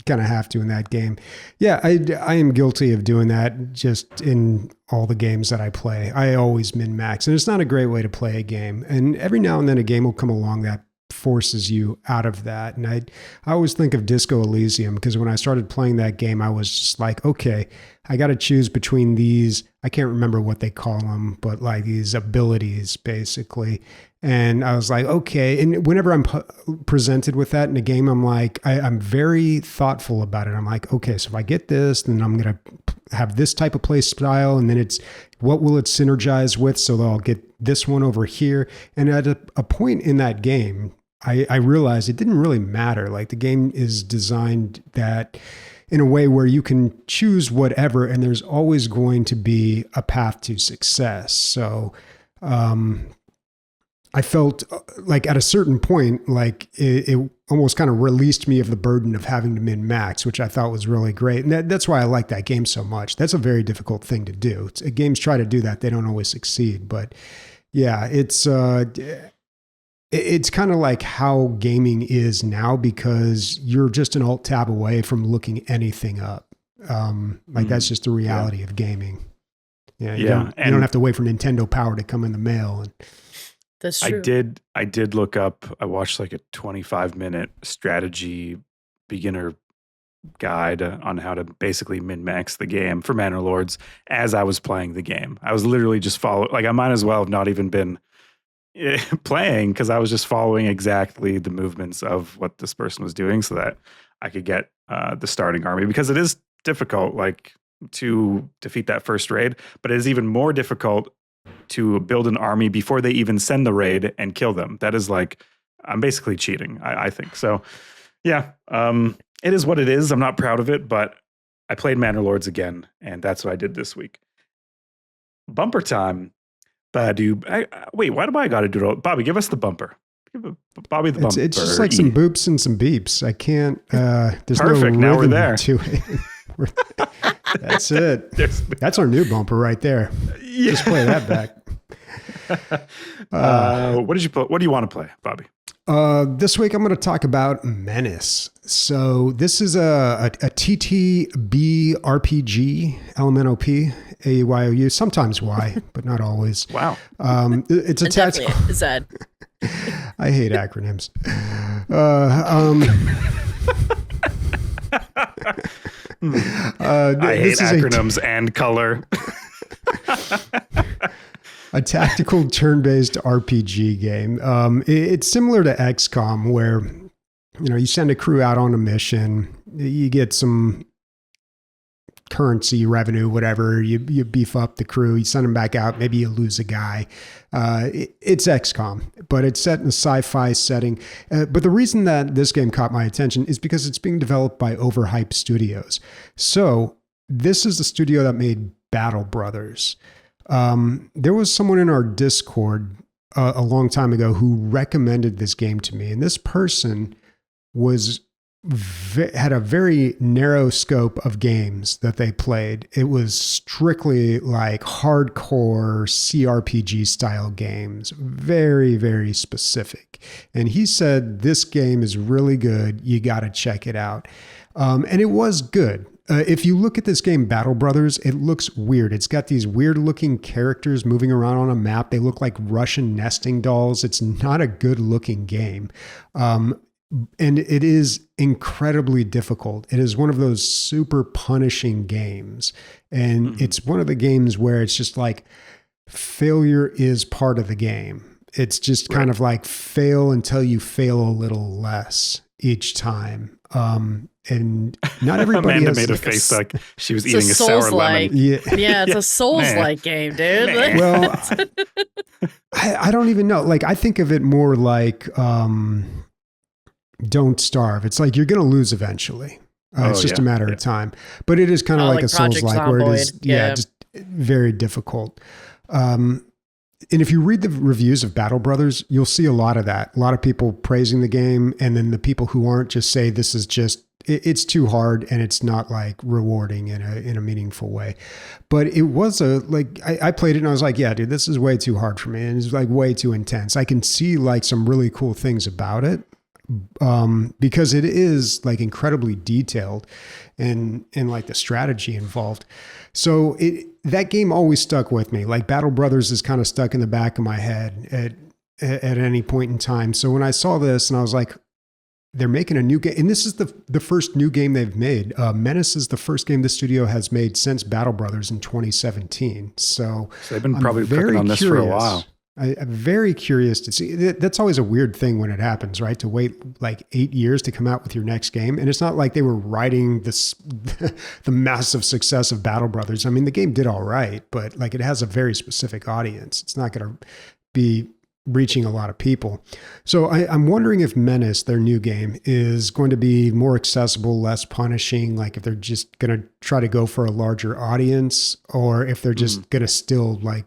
kind of have to in that game. Yeah, I am guilty of doing that just in all the games that I play. I always min-max, and it's not a great way to play a game. And every now and then a game will come along that forces you out of that. And I always think of Disco Elysium, because when I started playing that game, I was just like, okay, I got to choose between these, I can't remember what they call them, but like these abilities basically. And I was like, okay. And whenever I'm presented with that in a game, I'm like, I'm very thoughtful about it. I'm like, okay, so if I get this, then I'm going to have this type of play style. And then it's, what will it synergize with? So I'll get this one over here. And at a point in that game, I realized it didn't really matter. Like the game is designed that in a way where you can choose whatever, and there's always going to be a path to success. So, I felt like at a certain point, like it almost kind of released me of the burden of having to min-max, which I thought was really great. And that's why I like that game so much. That's a very difficult thing to do. Games try to do that. They don't always succeed. But yeah, it's kind of like how gaming is now, because you're just an alt tab away from looking anything up. That's just the reality of gaming. Yeah, you don't have to wait for Nintendo Power to come in the mail. And that's true. I did look up, I watched like a 25-minute strategy beginner guide on how to basically min-max the game for Manor Lords as I was playing the game. I was literally just following, like I might as well have not even been playing, because I was just following exactly the movements of what this person was doing so that I could get the starting army, because it is difficult like to defeat that first raid, but it is even more difficult to build an army before they even send the raid and kill them. That is like, I'm basically cheating, I think. So yeah, it is what it is. I'm not proud of it, but I played Manor Lords again, and that's what I did this week. Bumper time. Wait, why do I got to do it all? Bobby, give us the bumper. Give Bobby the bumper. It's just like some boops and some beeps. I can't, there's perfect. no now we're there. To it. That's it. That's our new bumper right there. Yeah. Just play that back. What do you want to play, Bobby? This week I'm going to talk about Menace. So this is a TTB RPG, LMNOP, AYOU, sometimes Y, but not always. Wow. It's a tactical. Zed. I hate acronyms. I hate acronyms and color. A tactical turn-based RPG game. It's similar to XCOM, where you send a crew out on a mission, you get some currency revenue, whatever. You beef up the crew, you send them back out. Maybe you lose a guy. It's XCOM, but it's set in a sci-fi setting. But the reason that this game caught my attention is because it's being developed by Overhype Studios. So this is the studio that made Battle Brothers. There was someone in our Discord a long time ago who recommended this game to me, and this person had a very narrow scope of games that they played. It was strictly like hardcore CRPG style games, very, very specific. And he said, this game is really good. You got to check it out. And it was good. If you look at this game, Battle Brothers, it looks weird. It's got these weird looking characters moving around on a map. They look like Russian nesting dolls. It's not a good looking game. And it is incredibly difficult. It is one of those super punishing games. And it's one of the games where it's just like failure is part of the game. It's just kind of like fail until you fail a little less each time. And not everybody Amanda has made a like face like she was eating a sour lemon. Yeah, it's a Souls-like game, dude. Well, I don't even know. Like, I think of it more like Don't Starve. It's like you're going to lose eventually. It's just a matter of time. But it is kind of like a Souls-like where it is, just very difficult. And if you read the reviews of Battle Brothers, you'll see a lot of that. A lot of people praising the game, and then the people who aren't just say this is just it's too hard and it's not like rewarding in a meaningful way. But it was I played it and I was like, yeah, dude, this is way too hard for me. And it's like way too intense. I can see like some really cool things about it. Because it is like incredibly detailed and like the strategy involved. So that game always stuck with me. Like Battle Brothers is kind of stuck in the back of my head at any point in time. So when I saw this and I was like, they're making a new game, and this is the first new game they've made. MENACE is the first game the studio has made since Battle Brothers in 2017. So they've been probably cooking on this for a while. I'm very curious to see. That's always a weird thing when it happens, right? To wait like 8 years to come out with your next game. And it's not like they were riding this, the massive success of Battle Brothers. I mean, the game did all right, but like it has a very specific audience. It's not going to be reaching a lot of people. So I'm wondering if MENACE, their new game, is going to be more accessible, less punishing, like if they're just going to try to go for a larger audience, or if they're just going to still like,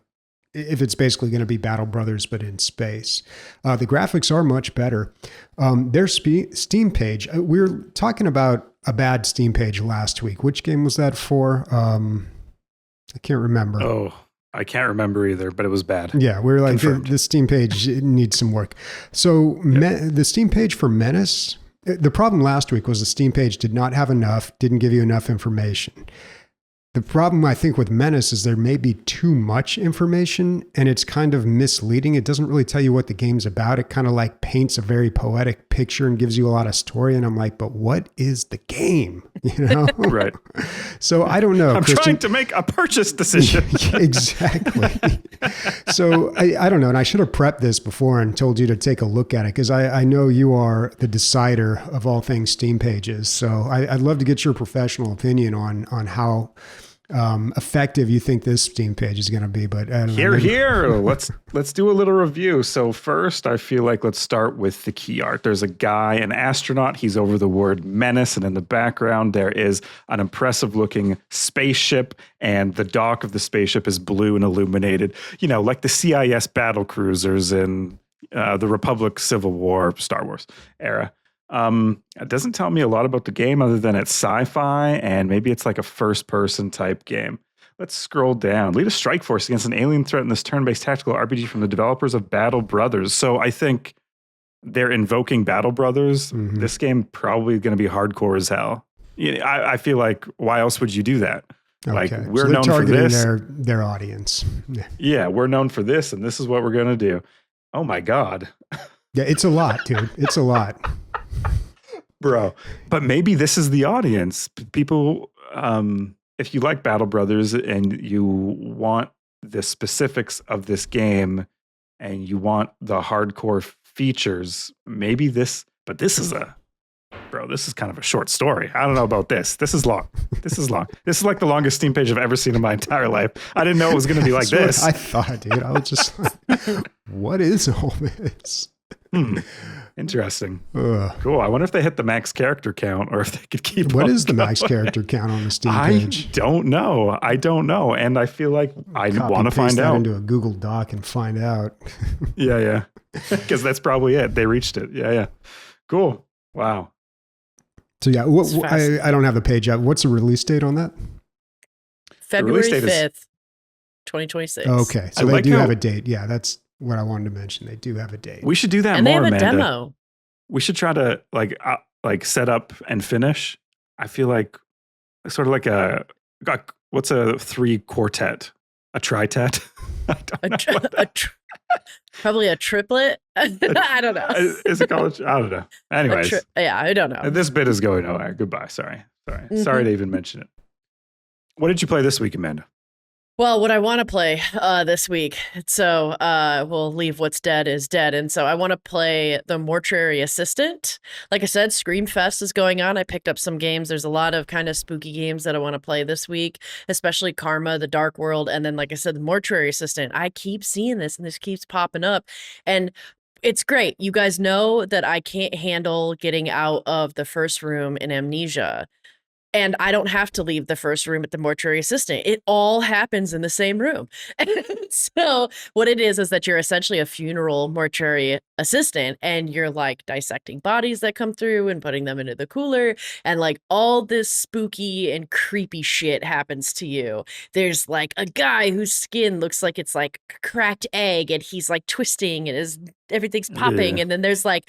if it's basically going to be Battle Brothers, but in space. The graphics are much better. Their Steam page, we were talking about a bad Steam page last week. Which game was that for? I can't remember. Oh, I can't remember either, but it was bad. Yeah, we were like, the Steam page needs some work. So the Steam page for MENACE, the problem last week was the Steam page did not have enough, didn't give you enough information. The problem, I think, with MENACE is there may be too much information and it's kind of misleading. It doesn't really tell you what the game's about. It kind of like paints a very poetic picture and gives you a lot of story. And I'm like, but what is the game? You know? Right. So I don't know. I'm trying to make a purchase decision. Exactly. So I don't know. And I should have prepped this before and told you to take a look at it because I know you are the decider of all things Steam pages. So I'd love to get your professional opinion on how effective you think this Steam page is going to be. But I don't know, here, let's do a little review. So first, I feel like let's start with the key art. There's a guy, an astronaut. He's over the word menace, and in the background there is an impressive looking spaceship, and the dock of the spaceship is blue and illuminated. You know, like the CIS battle cruisers in the Republic Civil War Star Wars era. It doesn't tell me a lot about the game other than it's sci-fi and maybe it's like a first-person type game. Let's scroll down. Lead a strike force against an alien threat in this turn-based tactical RPG from the developers of Battle Brothers. So I think they're invoking Battle Brothers. Mm-hmm. This game probably going to be hardcore as hell. Yeah, I feel like why else would you do that? Okay. Like we're known for this. Their audience. Yeah, we're known for this, and this is what we're going to do. Oh my God. Yeah, it's a lot, dude. It's a lot. Bro, but maybe this is the audience. People, if you like Battle Brothers and you want the specifics of this game and you want the hardcore features, maybe this, but this is this is kind of a short story. I don't know about this. This is long. This is long. This is like the longest Steam page I've ever seen in my entire life. I didn't know it was going to be like this. I thought, dude. I was just like, what is all this? Interesting. Cool. I wonder if they hit the max character count or if they could keep What is the max character count on the Steam page? I don't know. And I feel like I want to find out. Into a Google Doc and find out. Yeah. Because that's probably it. They reached it. Yeah. Cool. Wow. So yeah, I don't have the page up. What's the release date on that? February 5th, 2026. Okay. So they do have a date. Yeah, that's what I wanted to mention. They do have a date. We should do that and more, they have a Amanda. demo. We should try to like set up and finish. I feel like sort of like what's a 3 quartet? A tritet? Probably a triplet. I don't know. Is it called? I don't know. Anyways. I don't know. This bit is going nowhere. Goodbye. Sorry. Sorry to even mention it. What did you play this week, Amanda? Well, what I want to play this week, so we'll leave what's dead is dead. And so I want to play the Mortuary Assistant. Like I said, Screamfest is going on. I picked up some games. There's a lot of kind of spooky games that I want to play this week, especially Karma, The Dark World. And then, like I said, the Mortuary Assistant. I keep seeing this and this keeps popping up. And it's great. You guys know that I can't handle getting out of the first room in Amnesia. And I don't have to leave the first room at the mortuary assistant. It all happens in the same room. And so what it is that you're essentially a funeral mortuary assistant, and you're like dissecting bodies that come through and putting them into the cooler. And like all this spooky and creepy shit happens to you. There's like a guy whose skin looks like it's like a cracked egg, and he's like twisting and everything's popping. Yeah. And then there's like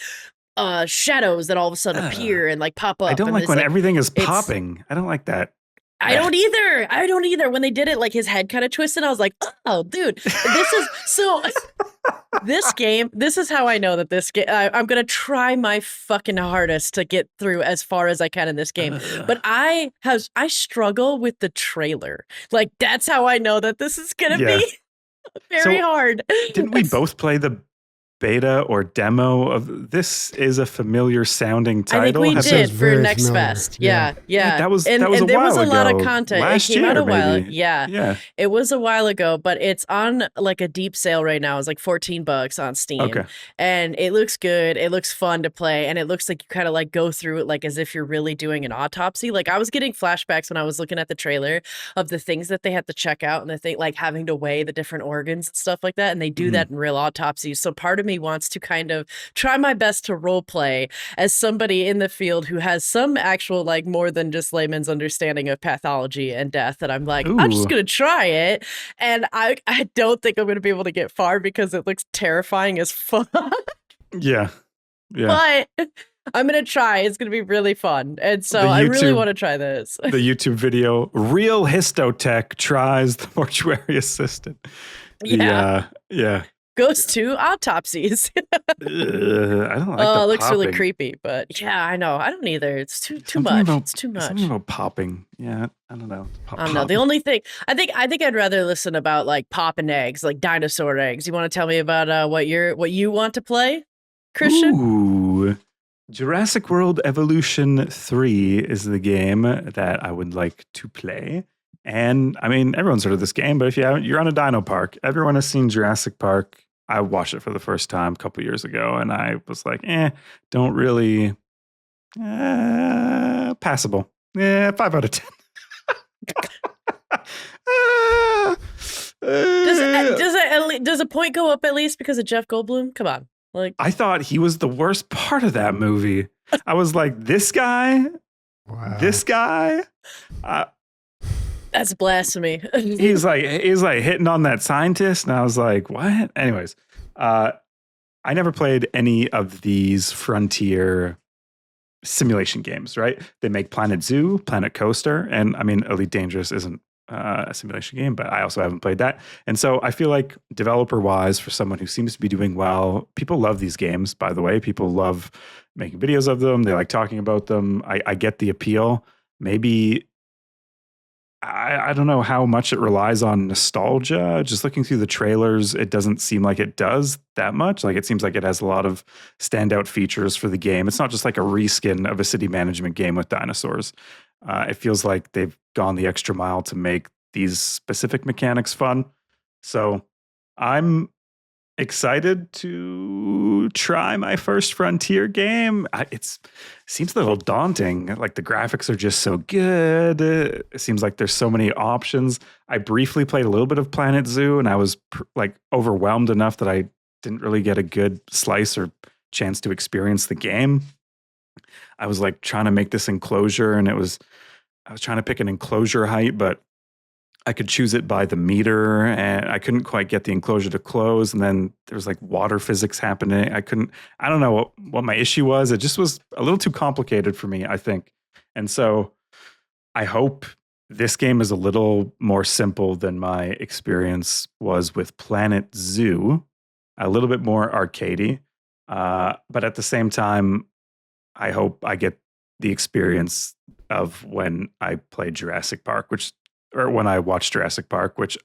shadows that all of a sudden appear and like pop up. I don't and like it's when everything is popping. I don't like that. I don't either. When they did it, like his head kind of twisted, I was like, oh, dude, this is so. This game, this is how I know that this game. I'm gonna try my fucking hardest to get through as far as I can in this game. But I struggle with the trailer. Like that's how I know that this is gonna be very hard. Didn't we both play the beta or demo of this? Is a familiar sounding title. I think we did for very Next familiar. Fest. Yeah. That was and a there while was a lot ago. of content. Last It came out year, a while. maybe. Yeah. It was a while ago, but it's on like a deep sale right now. It's like $14 on Steam. Okay. And it looks good. It looks fun to play. And it looks like you kind of like go through it like as if you're really doing an autopsy. Like I was getting flashbacks when I was looking at the trailer of the things that they had to check out, and the thing like having to weigh the different organs and stuff like that. And they do that in real autopsies. So part of me wants to kind of try my best to role play as somebody in the field who has some actual like more than just layman's understanding of pathology and death. And I'm like, I'm just gonna try it. And I don't think I'm gonna be able to get far because it looks terrifying as fuck. Yeah. But I'm gonna try. It's gonna be really fun. And so I really want to try this. The YouTube video, Real Histotech tries the mortuary assistant. Yeah. Goes to autopsies. I don't like it the looks really popping. creepy, but yeah, I know. I don't either. It's too Something much. about- It's too much. Something about popping. Yeah, I don't know. I don't know. The only thing I think I'd rather listen about like popping eggs, like dinosaur eggs. You want to tell me about what you want to play, Christian? Ooh. Jurassic World Evolution 3 is the game that I would like to play. And I mean, everyone's heard of this game, but if you haven't, you're on a dino park. Everyone has seen Jurassic Park. I watched it for the first time a couple years ago, and I was like, don't really passable. 5 out of 10. Does a point go up at least because of Jeff Goldblum? Come on. Like I thought he was the worst part of that movie. I was like, this guy, that's blasphemy. he's like hitting on that scientist, and I was like, what? Anyways, I never played any of these Frontier simulation games, right? They make Planet Zoo, Planet Coaster, and I mean, Elite Dangerous isn't a simulation game, but I also haven't played that. And so I feel like developer-wise, for someone who seems to be doing well, people love these games, by the way. People love making videos of them. They like talking about them. I get the appeal. Maybe I don't know how much it relies on nostalgia. Just looking through the trailers, it doesn't seem like it does that much. Like it seems like it has a lot of standout features for the game. It's not just like a reskin of a city management game with dinosaurs. It feels like they've gone the extra mile to make these specific mechanics fun. So I'm excited to try my first Frontier game. It seems a little daunting. Like the graphics are just so good. It seems like there's so many options. I briefly played a little bit of Planet Zoo, and I was like overwhelmed enough that I didn't really get a good slice or chance to experience the game. I was like trying to make this enclosure, and I was trying to pick an enclosure height, but I could choose it by the meter, and I couldn't quite get the enclosure to close. And then there was like water physics happening. I don't know what my issue was. It just was a little too complicated for me, I think. And so I hope this game is a little more simple than my experience was with Planet Zoo, a little bit more arcadey. But at the same time, I hope I get the experience of when I played Jurassic Park, or when I watched Jurassic Park, which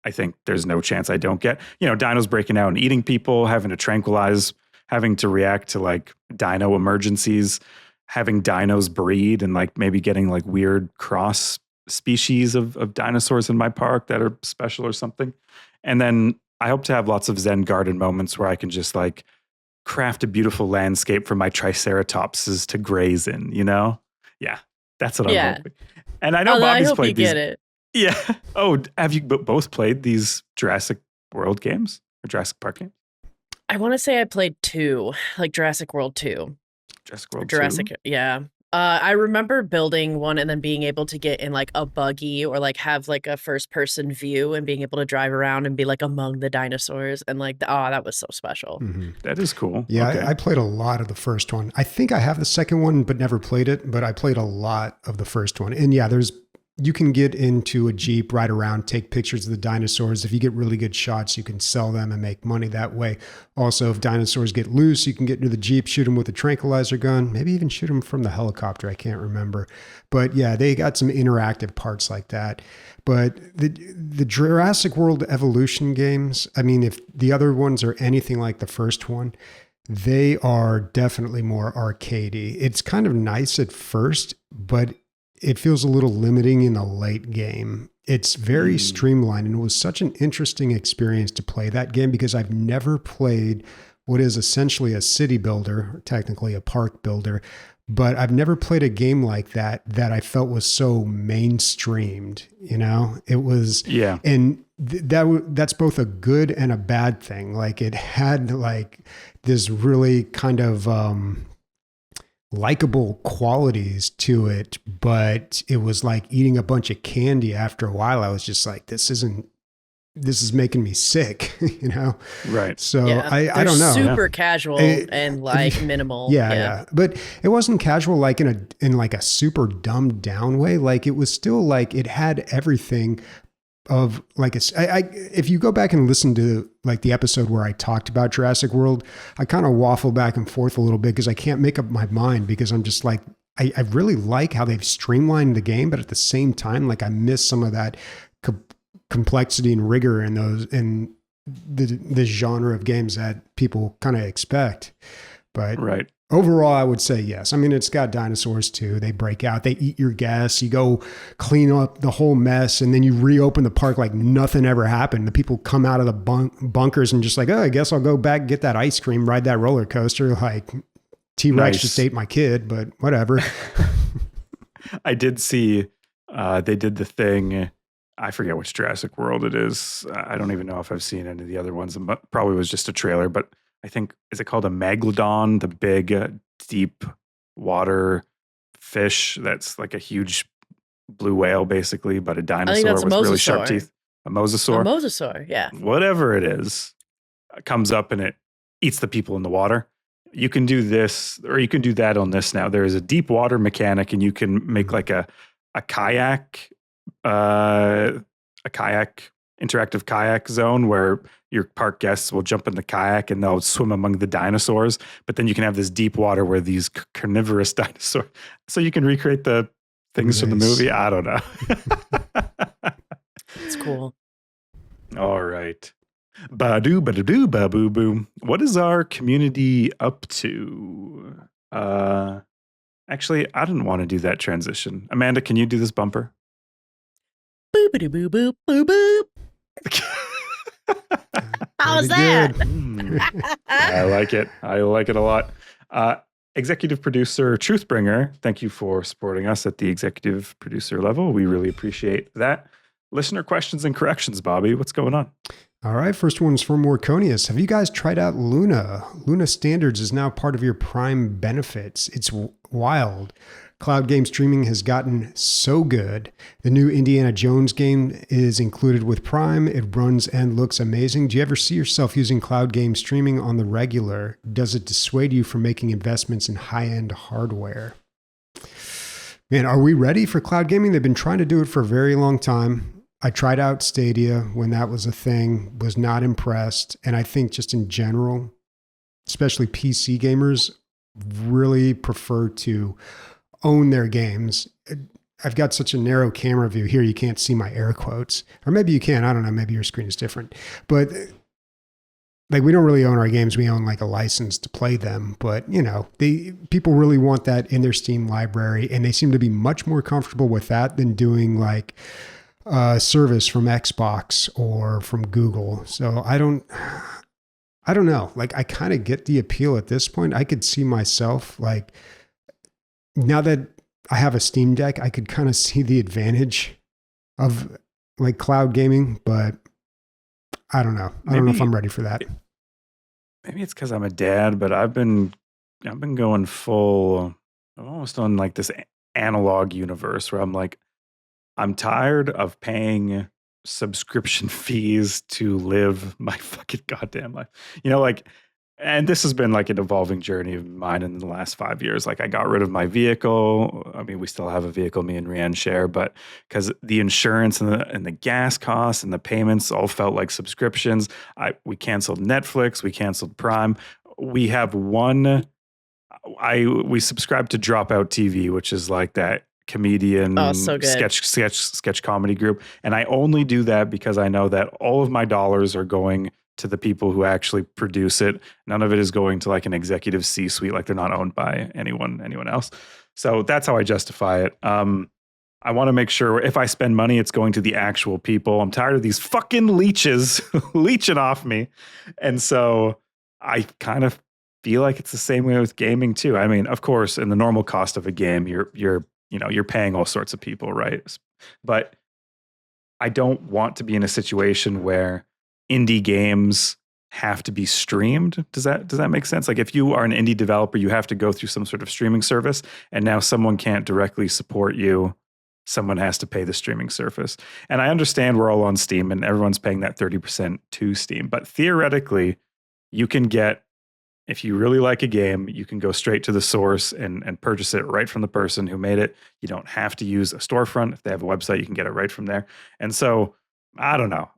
I think there's no chance I don't get. You know, dinos breaking out and eating people, having to tranquilize, having to react to like dino emergencies, having dinos breed, and like maybe getting like weird cross species of dinosaurs in my park that are special or something. And then I hope to have lots of Zen garden moments where I can just like craft a beautiful landscape for my triceratopses to graze in, you know? Yeah. That's what I'm Yeah. hoping. And I know Although I Bobby's hope you played these. get it. Yeah. Oh, have you both played these Jurassic World games or Jurassic Park games? I want to say I played 2, like Jurassic World 2. Jurassic World 2? Jurassic, yeah. I remember building one and then being able to get in like a buggy or like have like a first person view and being able to drive around and be like among the dinosaurs and like, that was so special. Mm-hmm. That is cool. Yeah, Okay. I played a lot of the first one. I think I have the second one, but never played it. But I played a lot of the first one. And yeah, you can get into a Jeep, ride around, take pictures of the dinosaurs. If you get really good shots, you can sell them and make money that way. Also, if dinosaurs get loose, you can get into the Jeep, shoot them with a tranquilizer gun, maybe even shoot them from the helicopter. I can't remember. But yeah, they got some interactive parts like that. But the Jurassic World Evolution games, I mean, if the other ones are anything like the first one, they are definitely more arcadey. It's kind of nice at first, but it feels a little limiting in the late game. It's very streamlined, and it was such an interesting experience to play that game because I've never played what is essentially a city builder, technically a park builder, but I've never played a game like that I felt was so mainstreamed. You know, it was, yeah, and that's both a good and a bad thing. Like it had like this really kind of likable qualities to it, but it was like eating a bunch of candy. After a while, I was just like, this is making me sick, you know? right. So Yeah, I don't know. Super casual and like minimal. Yeah. But it wasn't casual like in like a super dumbed down way. Like it was still like it had everything of like if you go back and listen to like the episode where I talked about Jurassic World, I kind of waffle back and forth a little bit because I can't make up my mind because I'm just like, I really like how they've streamlined the game, but at the same time, like I miss some of that complexity and rigor in the genre of games that people kind of expect. But right. Overall, I would say yes. I mean, it's got dinosaurs too. They break out, they eat your gas, you go clean up the whole mess, and then you reopen the park like nothing ever happened. The people come out of the bunkers and just like, oh, I guess I'll go back, get that ice cream, ride that roller coaster. Like T-Rex just ate my kid, but whatever. I did see they did the thing. I forget which Jurassic World it is. I don't even know if I've seen any of the other ones. Probably was just a trailer, but I think, is it called a megalodon, the big deep water fish that's like a huge blue whale basically, but a dinosaur with really sharp teeth? A mosasaur? A mosasaur, yeah. Whatever it is, comes up and it eats the people in the water. You can do this, or you can do that on this now. There is a deep water mechanic, and you can make like a kayak, interactive kayak zone where your park guests will jump in the kayak and they'll swim among the dinosaurs. But then you can have this deep water where these carnivorous dinosaurs, so you can recreate the things from the movie. I don't know. It's cool. All right. Ba-doo, ba-da-doo, ba-boo-boo. What is our community up to? Actually, I didn't want to do that transition. Amanda, can you do this bumper? Boop-a-doo-boop, boop, boop. How's that? I like it. I like it a lot. Executive producer Truthbringer, thank you for supporting us at the executive producer level. We really appreciate that. Listener questions and corrections, Bobby. What's going on? All right. First one's from Morconius. Have you guys tried out Luna? Luna Standards is now part of your Prime benefits. It's wild. Cloud game streaming has gotten so good. The new Indiana Jones game is included with Prime. It runs and looks amazing. Do you ever see yourself using cloud game streaming on the regular? Does it dissuade you from making investments in high-end hardware? Man, are we ready for cloud gaming? They've been trying to do it for a very long time. I tried out Stadia when that was a thing, was not impressed. And I think just in general, especially PC gamers, really prefer to own their games. I've got such a narrow camera view here, you can't see my air quotes. Or maybe you can, I don't know, maybe your screen is different. But like, we don't really own our games, we own like a license to play them. But you know, people really want that in their Steam library, and they seem to be much more comfortable with that than doing like a service from Xbox or from Google. So I don't know. Like, I kind of get the appeal at this point. I could see myself like, now that I have a Steam Deck, I could kind of see the advantage of like cloud gaming, but I don't know. I don't know if I'm ready for that. Maybe it's because I'm a dad, but I've been going full. I'm almost on like this analog universe where I'm like, I'm tired of paying subscription fees to live my fucking goddamn life. Like, and this has been like an evolving journey of mine in the last 5 years. Like, I got rid of my vehicle. I mean, we still have a vehicle, me and Rianne share, but because the insurance and the gas costs and the payments all felt like subscriptions. We canceled Netflix, we canceled Prime. We have we subscribe to Dropout TV, which is like that comedian so good. sketch comedy group. And I only do that because I know that all of my dollars are going to the people who actually produce it. None of it is going to like an executive C-suite, like they're not owned by anyone else. So that's how I justify it. I want to make sure if I spend money, it's going to the actual people. I'm tired of these fucking leeches leeching off me. And so I kind of feel like it's the same way with gaming too. I mean, of course, in the normal cost of a game, you're paying all sorts of people, right? But I don't want to be in a situation where indie games have to be streamed. Does that make sense? Like, if you are an indie developer, you have to go through some sort of streaming service, and now someone can't directly support you. Someone has to pay the streaming service. And I understand we're all on Steam and everyone's paying that 30% to Steam, but theoretically, you can get, if you really like a game, you can go straight to the source and purchase it right from the person who made it. You don't have to use a storefront. If they have a website, you can get it right from there. And so, I don't know.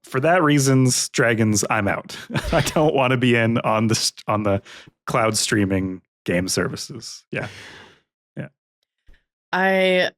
For that reasons, Dragons, I'm out. I don't want to be in on the cloud streaming game services. Yeah. I,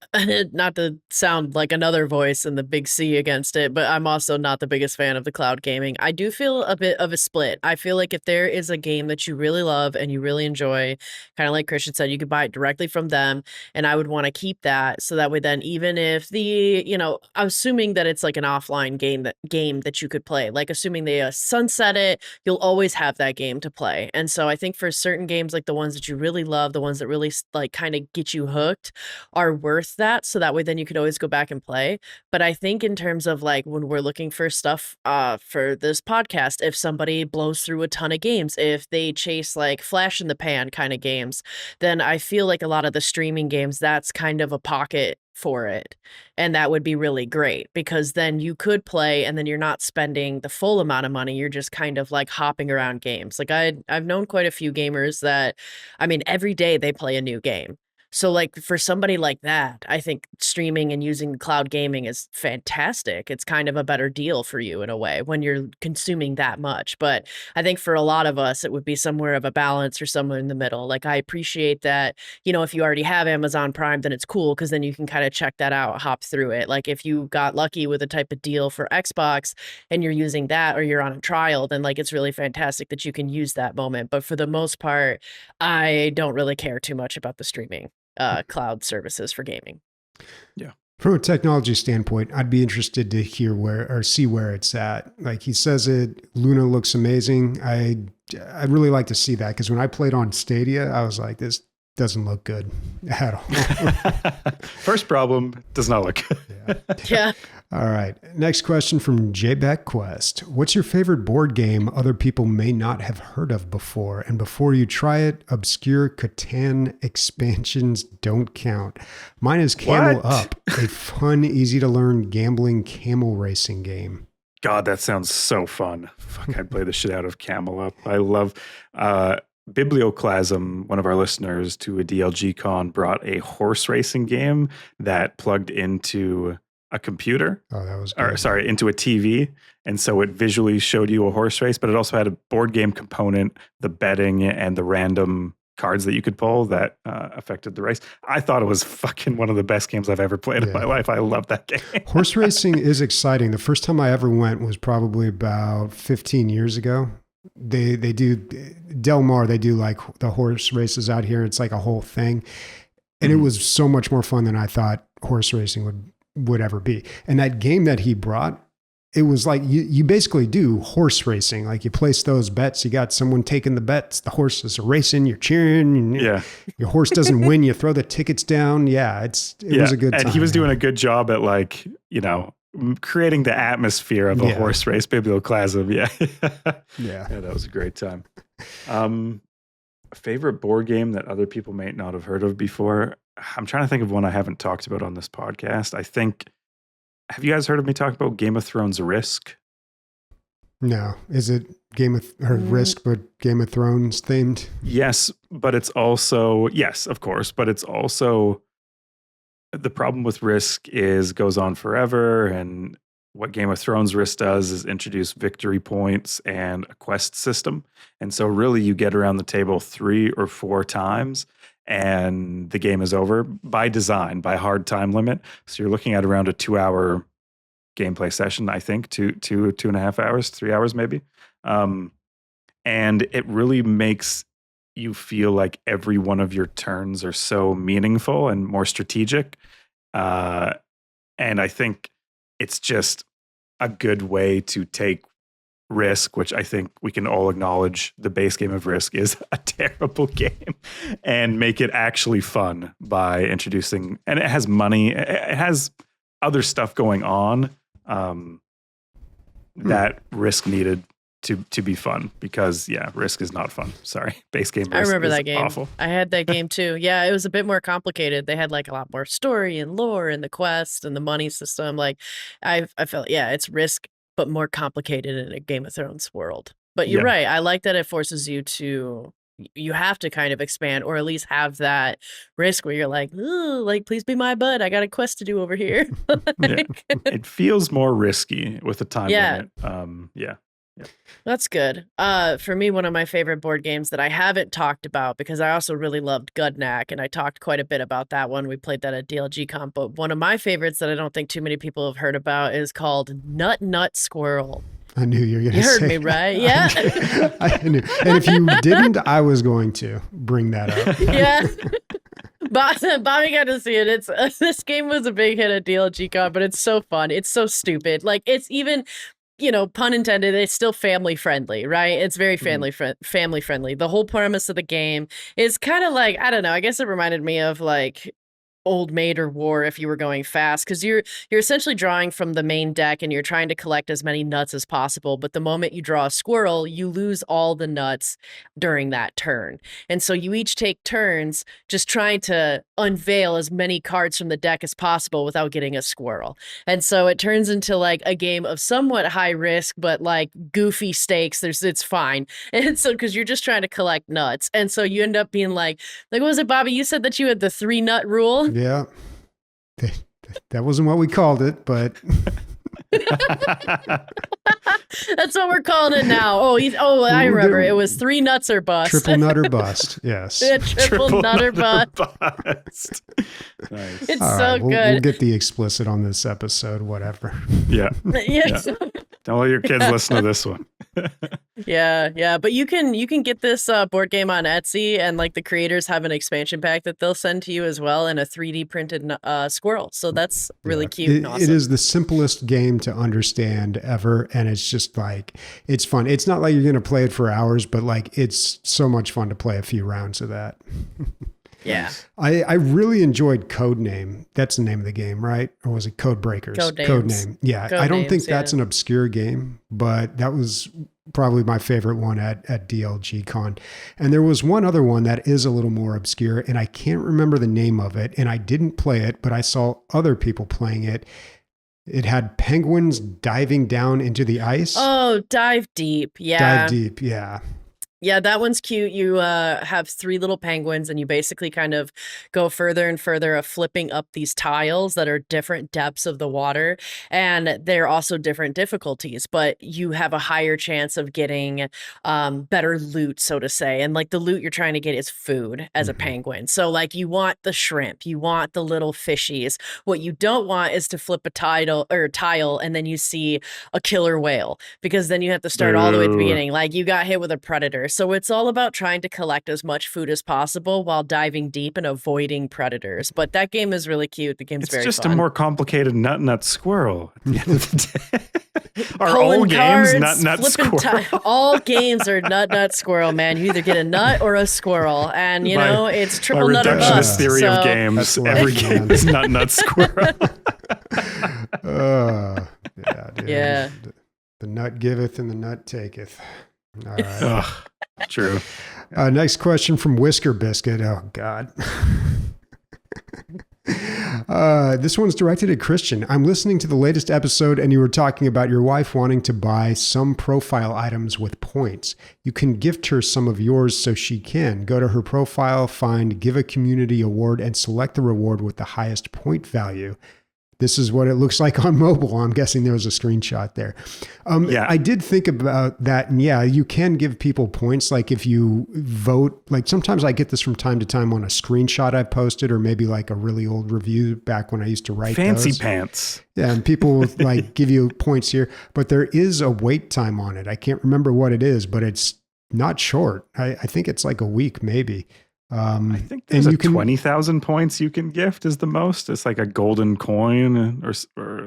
not to sound like another voice in the big C against it, but I'm also not the biggest fan of the cloud gaming. I do feel a bit of a split. I feel like if there is a game that you really love and you really enjoy, kind of like Christian said, you could buy it directly from them, and I would want to keep that. So that way then, even if I'm assuming that it's like an offline game that you could play, like assuming they sunset it, you'll always have that game to play. And so I think for certain games, like the ones that you really love, the ones that really like kind of get you hooked, are worth that. So that way then you could always go back and play. But I think in terms of like when we're looking for stuff for this podcast, if somebody blows through a ton of games, if they chase like flash in the pan kind of games, then I feel like a lot of the streaming games, that's kind of a pocket for it. And that would be really great because then you could play and then you're not spending the full amount of money. You're just kind of like hopping around games. Like I've known quite a few gamers that, I mean, every day they play a new game. So like for somebody like that, I think streaming and using cloud gaming is fantastic. It's kind of a better deal for you in a way when you're consuming that much. But I think for a lot of us, it would be somewhere of a balance or somewhere in the middle. Like I appreciate that, if you already have Amazon Prime, then it's cool because then you can kind of check that out, hop through it. Like if you got lucky with a type of deal for Xbox and you're using that or you're on a trial, then like it's really fantastic that you can use that moment. But for the most part, I don't really care too much about the streaming cloud services for gaming. Yeah. From a technology standpoint, I'd be interested to hear see where it's at. Like he says Luna looks amazing. I'd really like to see that because when I played on Stadia, I was like, this doesn't look good at all. First problem, does not look good. Yeah. All right. Next question from JBack Quest. What's your favorite board game other people may not have heard of before? And before you try it, obscure Catan expansions don't count. Mine is Camel Up, a fun, easy to learn gambling camel racing game. God, that sounds so fun. Fuck, I'd play the shit out of Camel Up. I love Biblioclasm, one of our listeners to a DLG con, brought a horse racing game that plugged into a computer. Oh, that was good. Or sorry, into a TV. And so it visually showed you a horse race, but it also had a board game component, the betting and the random cards that you could pull that affected the race. I thought it was fucking one of the best games I've ever played in my life. I love that game. Horse racing is exciting. The first time I ever went was probably about 15 years ago. They do Del Mar, they do like the horse races out here. It's like a whole thing. And it was so much more fun than I thought horse racing would ever be. And that game that he brought, it was like you basically do horse racing. Like you place those bets, you got someone taking the bets, the horses are racing, you're cheering. And your horse doesn't win, you throw the tickets down. Yeah, it was a good time. And he was doing a good job at like, creating the atmosphere of a horse race, Biblioclasm. Yeah, that was a great time. Favorite board game that other people may not have heard of before. I'm trying to think of one I haven't talked about on this podcast. I think, have you guys heard of me talk about Game of Thrones Risk? No. Is it Risk, but Game of Thrones themed? Yes, but it's also, yes, of course, but it's also, the problem with Risk is goes on forever. And what Game of Thrones Risk does is introduce victory points and a quest system. And so really you get around the table 3 or 4 times and the game is over by design, by hard time limit. So you're looking at around a 2-hour gameplay session, I think, 2.5 hours, 3 hours maybe. And it really makes you feel like every one of your turns are so meaningful and more strategic. And I think it's just a good way to take Risk, which I think we can all acknowledge the base game of Risk is a terrible game, and make it actually fun by introducing, and it has money, it has other stuff going on that Risk needed to be fun, because Risk is not fun. Sorry, base game Risk, I remember is that game. Awful. I had that game too. Yeah, it was a bit more complicated. They had like a lot more story and lore and the quest and the money system. Like I felt, it's Risk, but more complicated in a Game of Thrones world. But you're right. I like that it forces you to, you have to kind of expand, or at least have that Risk where you're like, ooh, like, please be my bud. I got a quest to do over here. It feels more risky with the time limit. That's good. For me, one of my favorite board games that I haven't talked about, because I also really loved Gudnak, and I talked quite a bit about that one. We played that at DLG Comp, but one of my favorites that I don't think too many people have heard about is called Nut Squirrel. I knew you were going to say. You heard me, right? Yeah. I knew. And if you didn't, I was going to bring that up. Yeah. Bobby got to see it. This game was a big hit at DLG Comp, but it's so fun. It's so stupid. Like, it's even, pun intended, it's still family friendly, right? It's very family friendly. The whole premise of the game is kind of like, I don't know, I guess it reminded me of like Old Maid or War if you were going fast, because you're essentially drawing from the main deck and you're trying to collect as many nuts as possible, but the moment you draw a squirrel, you lose all the nuts during that turn. And so you each take turns just trying to unveil as many cards from the deck as possible without getting a squirrel. And so it turns into like a game of somewhat high risk but like goofy stakes. It's fine. And so because you're just trying to collect nuts, and so you end up being like what was it, Bobby, you said that you had the 3 nut rule? Yeah, that wasn't what we called it, but that's what we're calling it now. I remember. It was 3 nuts or bust. Triple nut or bust. Yes. Triple nut or bust. Nice. It's so good. We'll get the explicit on this episode, whatever. Yeah. Yes. Yeah. Don't let your kids listen to this one. Yeah. But you can get this board game on Etsy, and like the creators have an expansion pack that they'll send to you as well, and a 3D printed squirrel. So that's really cute and awesome. It is the simplest game to understand ever, and it's just like, it's fun. It's not like you're going to play it for hours, but like it's so much fun to play a few rounds of that. Yeah. I really enjoyed Codename. That's the name of the game, right? Or was it Code Breakers? Codename. Yeah. I don't think that's an obscure game, but that was probably my favorite one at DLG Con. And there was one other one that is a little more obscure, and I can't remember the name of it, and I didn't play it, but I saw other people playing it. It had penguins diving down into the ice. Oh, Dive Deep. Yeah. Dive Deep. Yeah. Yeah, that one's cute. You have 3 little penguins, and you basically kind of go further and further of flipping up these tiles that are different depths of the water, and they're also different difficulties, but you have a higher chance of getting better loot, so to say. And like the loot you're trying to get is food as a penguin. So like you want the shrimp, you want the little fishies. What you don't want is to flip a tile and then you see a killer whale, because then you have to start all the way at the beginning. Like you got hit with a predator. So it's all about trying to collect as much food as possible while diving deep and avoiding predators. But that game is really cute. The game's very fun. It's just a more complicated nut squirrel at the end of the day. Are pulling all games cards, nut flipping squirrel? all games are nut squirrel, man. You either get a nut or a squirrel, and you know it's My triple nut or reductionist bust. theory of games. That's life, Every game man. is nut squirrel. Yeah, dude. Yeah. The nut giveth and the nut taketh. All right. Ugh, true. Next question from Whisker Biscuit. Oh, God. This one's directed at Christian. I'm listening to the latest episode and you were talking about your wife wanting to buy some profile items with points. You can gift her some of yours so she can. Go to her profile, find Give a Community Award, and select the reward with the highest point value. This is what it looks like on mobile. I'm guessing there was a screenshot there. Yeah. I did think about that. And yeah, you can give people points. Like if you vote, like sometimes I get this from time to time on a screenshot I posted or maybe like a really old review back when I used to write Fancy those. pants. Yeah. And people like give you points here, but there is a wait time on it. I can't remember what it is, but it's not short. I think it's like a week maybe. I think there's and a 20,000 points you can gift is the most. It's like a golden coin or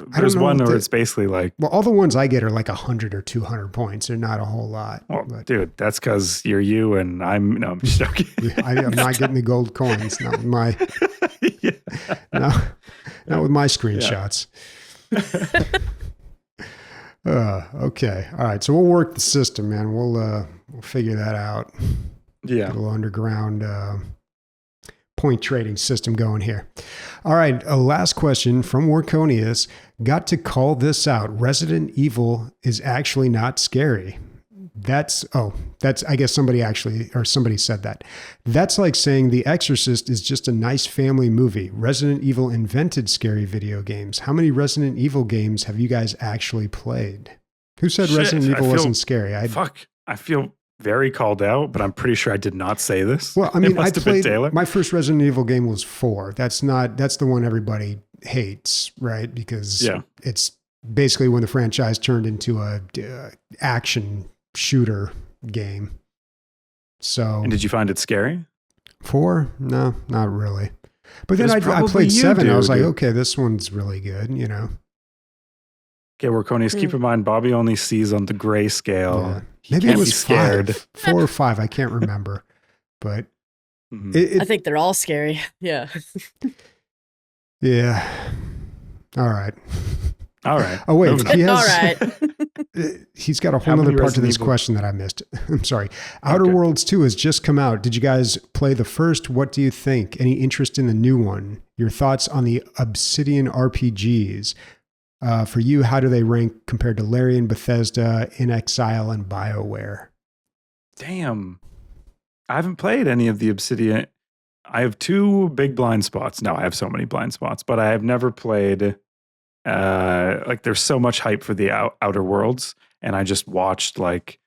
there's one where it's basically like. Well, all the ones I get are like 100 or 200 points. They're not a whole lot. Well, but dude, that's because you're you and I'm just joking. I'm not getting the gold coins. Not with my, Yeah. not with my screenshots. Okay. All right. So we'll work the system, man. We'll figure that out. Yeah. A little underground point trading system going here. All right. A last question from Warconius. Got to call this out. Resident Evil is actually not scary. That's, I guess somebody said that. That's like saying The Exorcist is just a nice family movie. Resident Evil invented scary video games. How many Resident Evil games have you guys actually played? Who said Resident Evil wasn't scary? I feel very called out, but I'm pretty sure I did not say this. Well, I mean, I played my first Resident Evil game was 4. That's the one everybody hates, right? Because it's basically when the franchise turned into a action shooter game. So, and did you find it scary? 4? No, not really. But then I played 7. I was like, okay, this one's really good, you know. Okay, Warconius, keep in mind, Bobby only sees on the grayscale. Yeah. Maybe it was 5, 4 or 5. I can't remember, but I think they're all scary. Yeah. Yeah. All right. Oh wait, he has. All right. He's got a whole other part to this question that I missed. I'm sorry. Outer Worlds 2 has just come out. Did you guys play the first? What do you think? Any interest in the new one? Your thoughts on the Obsidian RPGs? For you, how do they rank compared to Larian, Bethesda, In Exile, and BioWare? Damn. I haven't played any of the Obsidian. I have 2 big blind spots. No, I have so many blind spots, but I have never played. Like there's so much hype for the Outer Worlds, and I just watched like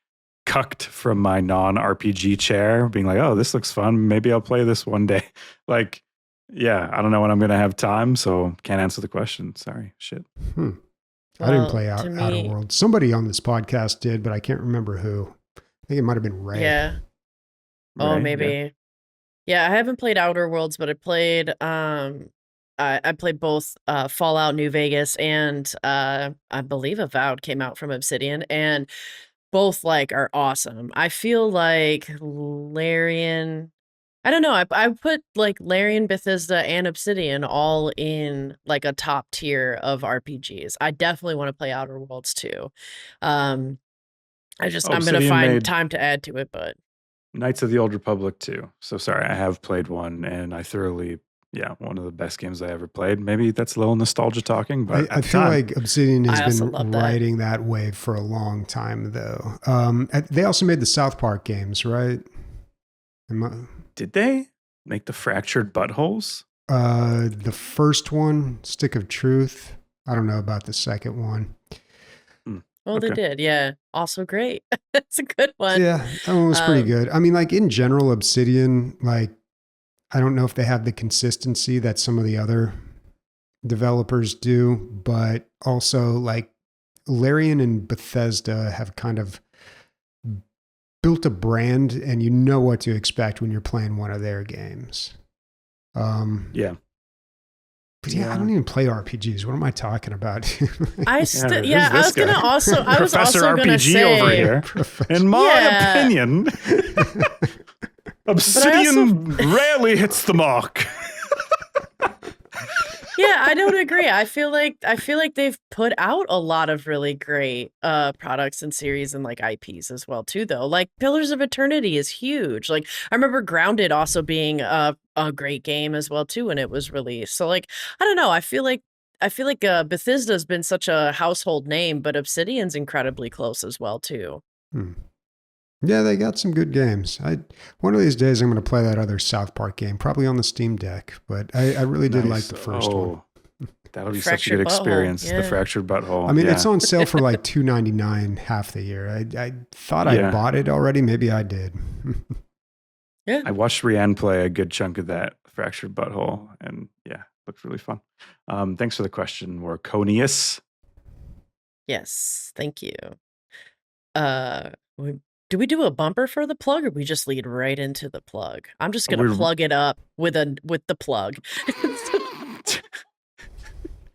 cucked from my non-RPG chair, being like, "Oh, this looks fun. Maybe I'll play this one day." Like, yeah, I don't know when I'm gonna have time, so can't answer the question. Sorry, shit. I didn't play Outer Worlds. Somebody on this podcast did, but I can't remember who. I think it might have been Ray. Yeah. Oh, Ray, maybe. Yeah, I haven't played Outer Worlds, but I played I played both Fallout New Vegas and I believe Avowed came out from Obsidian, and both like are awesome. I feel like Larian, I don't know, I put like Larian, Bethesda, and Obsidian all in like a top tier of RPGs. I definitely want to play Outer Worlds too. I'm gonna find time to add to it, but Knights of the Old Republic too. So sorry, I have played one, and I thoroughly. Yeah, one of the best games I ever played. Maybe that's a little nostalgia talking, but I feel like Obsidian has been riding that wave for a long time, though. They also made the South Park games, right? Did they make the Fractured Buttholes? The first one, Stick of Truth. I don't know about the second one. Well, they did, yeah. Also great. It's a good one. Yeah, that one was pretty good. I mean, like in general, Obsidian, like, I don't know if they have the consistency that some of the other developers do, but also like Larian and Bethesda have kind of built a brand, and you know what to expect when you're playing one of their games. Yeah. But yeah, I don't even play RPGs. What am I talking about? I who's was this gonna guy? also I was Professor also gonna RPG say over here. In my opinion, Obsidian rarely hits the mark. Yeah, I don't agree. I feel like they've put out a lot of really great products and series and like IPs as well too though. Like Pillars of Eternity is huge. Like I remember Grounded also being a great game as well too when it was released. So like I don't know, I feel like Bethesda's been such a household name, but Obsidian's incredibly close as well too. Yeah, they got some good games. One of these days, I'm going to play that other South Park game, probably on the Steam Deck. But I really did like the first one. That'll be such a good experience. Yeah. The Fractured Butthole. I mean, it's on sale for like $2.99 half the year. I thought I bought it already. Maybe I did. Yeah, I watched Rianne play a good chunk of that Fractured Butthole, and yeah, looked really fun. Thanks for the question, Warconius. yes, thank you. Do we do a bumper for the plug, or we just lead right into the plug? I'm just gonna plug it up with the plug.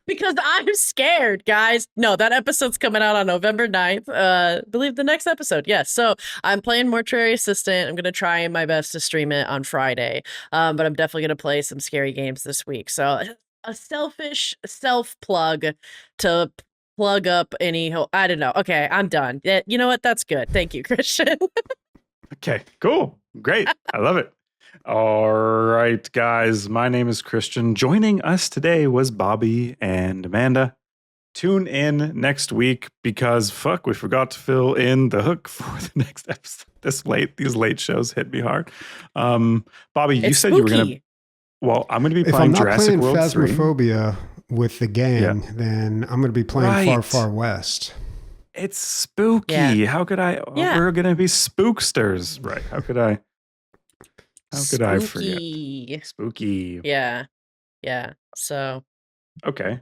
Because I'm scared, guys. No, that episode's coming out on November 9th. I believe the next episode. Yes. So I'm playing Mortuary Assistant. I'm going to try my best to stream it on Friday. But I'm definitely going to play some scary games this week. So a selfish self-plug to plug up any... I don't know. Okay, I'm done. You know what? That's good. Thank you, Christian. Okay, cool. Great. I love it. All right, guys. My name is Christian. Joining us today was Bobby and Amanda. Tune in next week because we forgot to fill in the hook for the next episode. These late shows hit me hard. Bobby, you said you were going to... Well, I'm going to be playing Jurassic World 3. If I'm not playing Phasmophobia with the gang, then I'm going to be playing Far, Far West. It's spooky. Yeah. How could I... Yeah. We're going to be spooksters. Right. How could I forget? Spooky. Yeah. Yeah. So. Okay.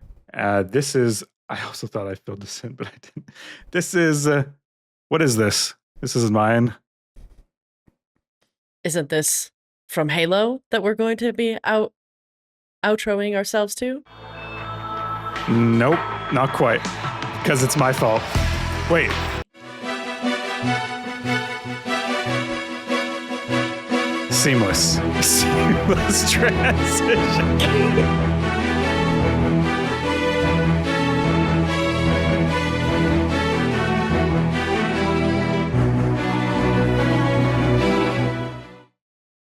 This is, I also thought I filled this in, but I didn't. This is, what is this? This is mine. Isn't this from Halo that we're going to be outroing ourselves to? Nope, not quite. Because it's my fault. Wait. Seamless transition.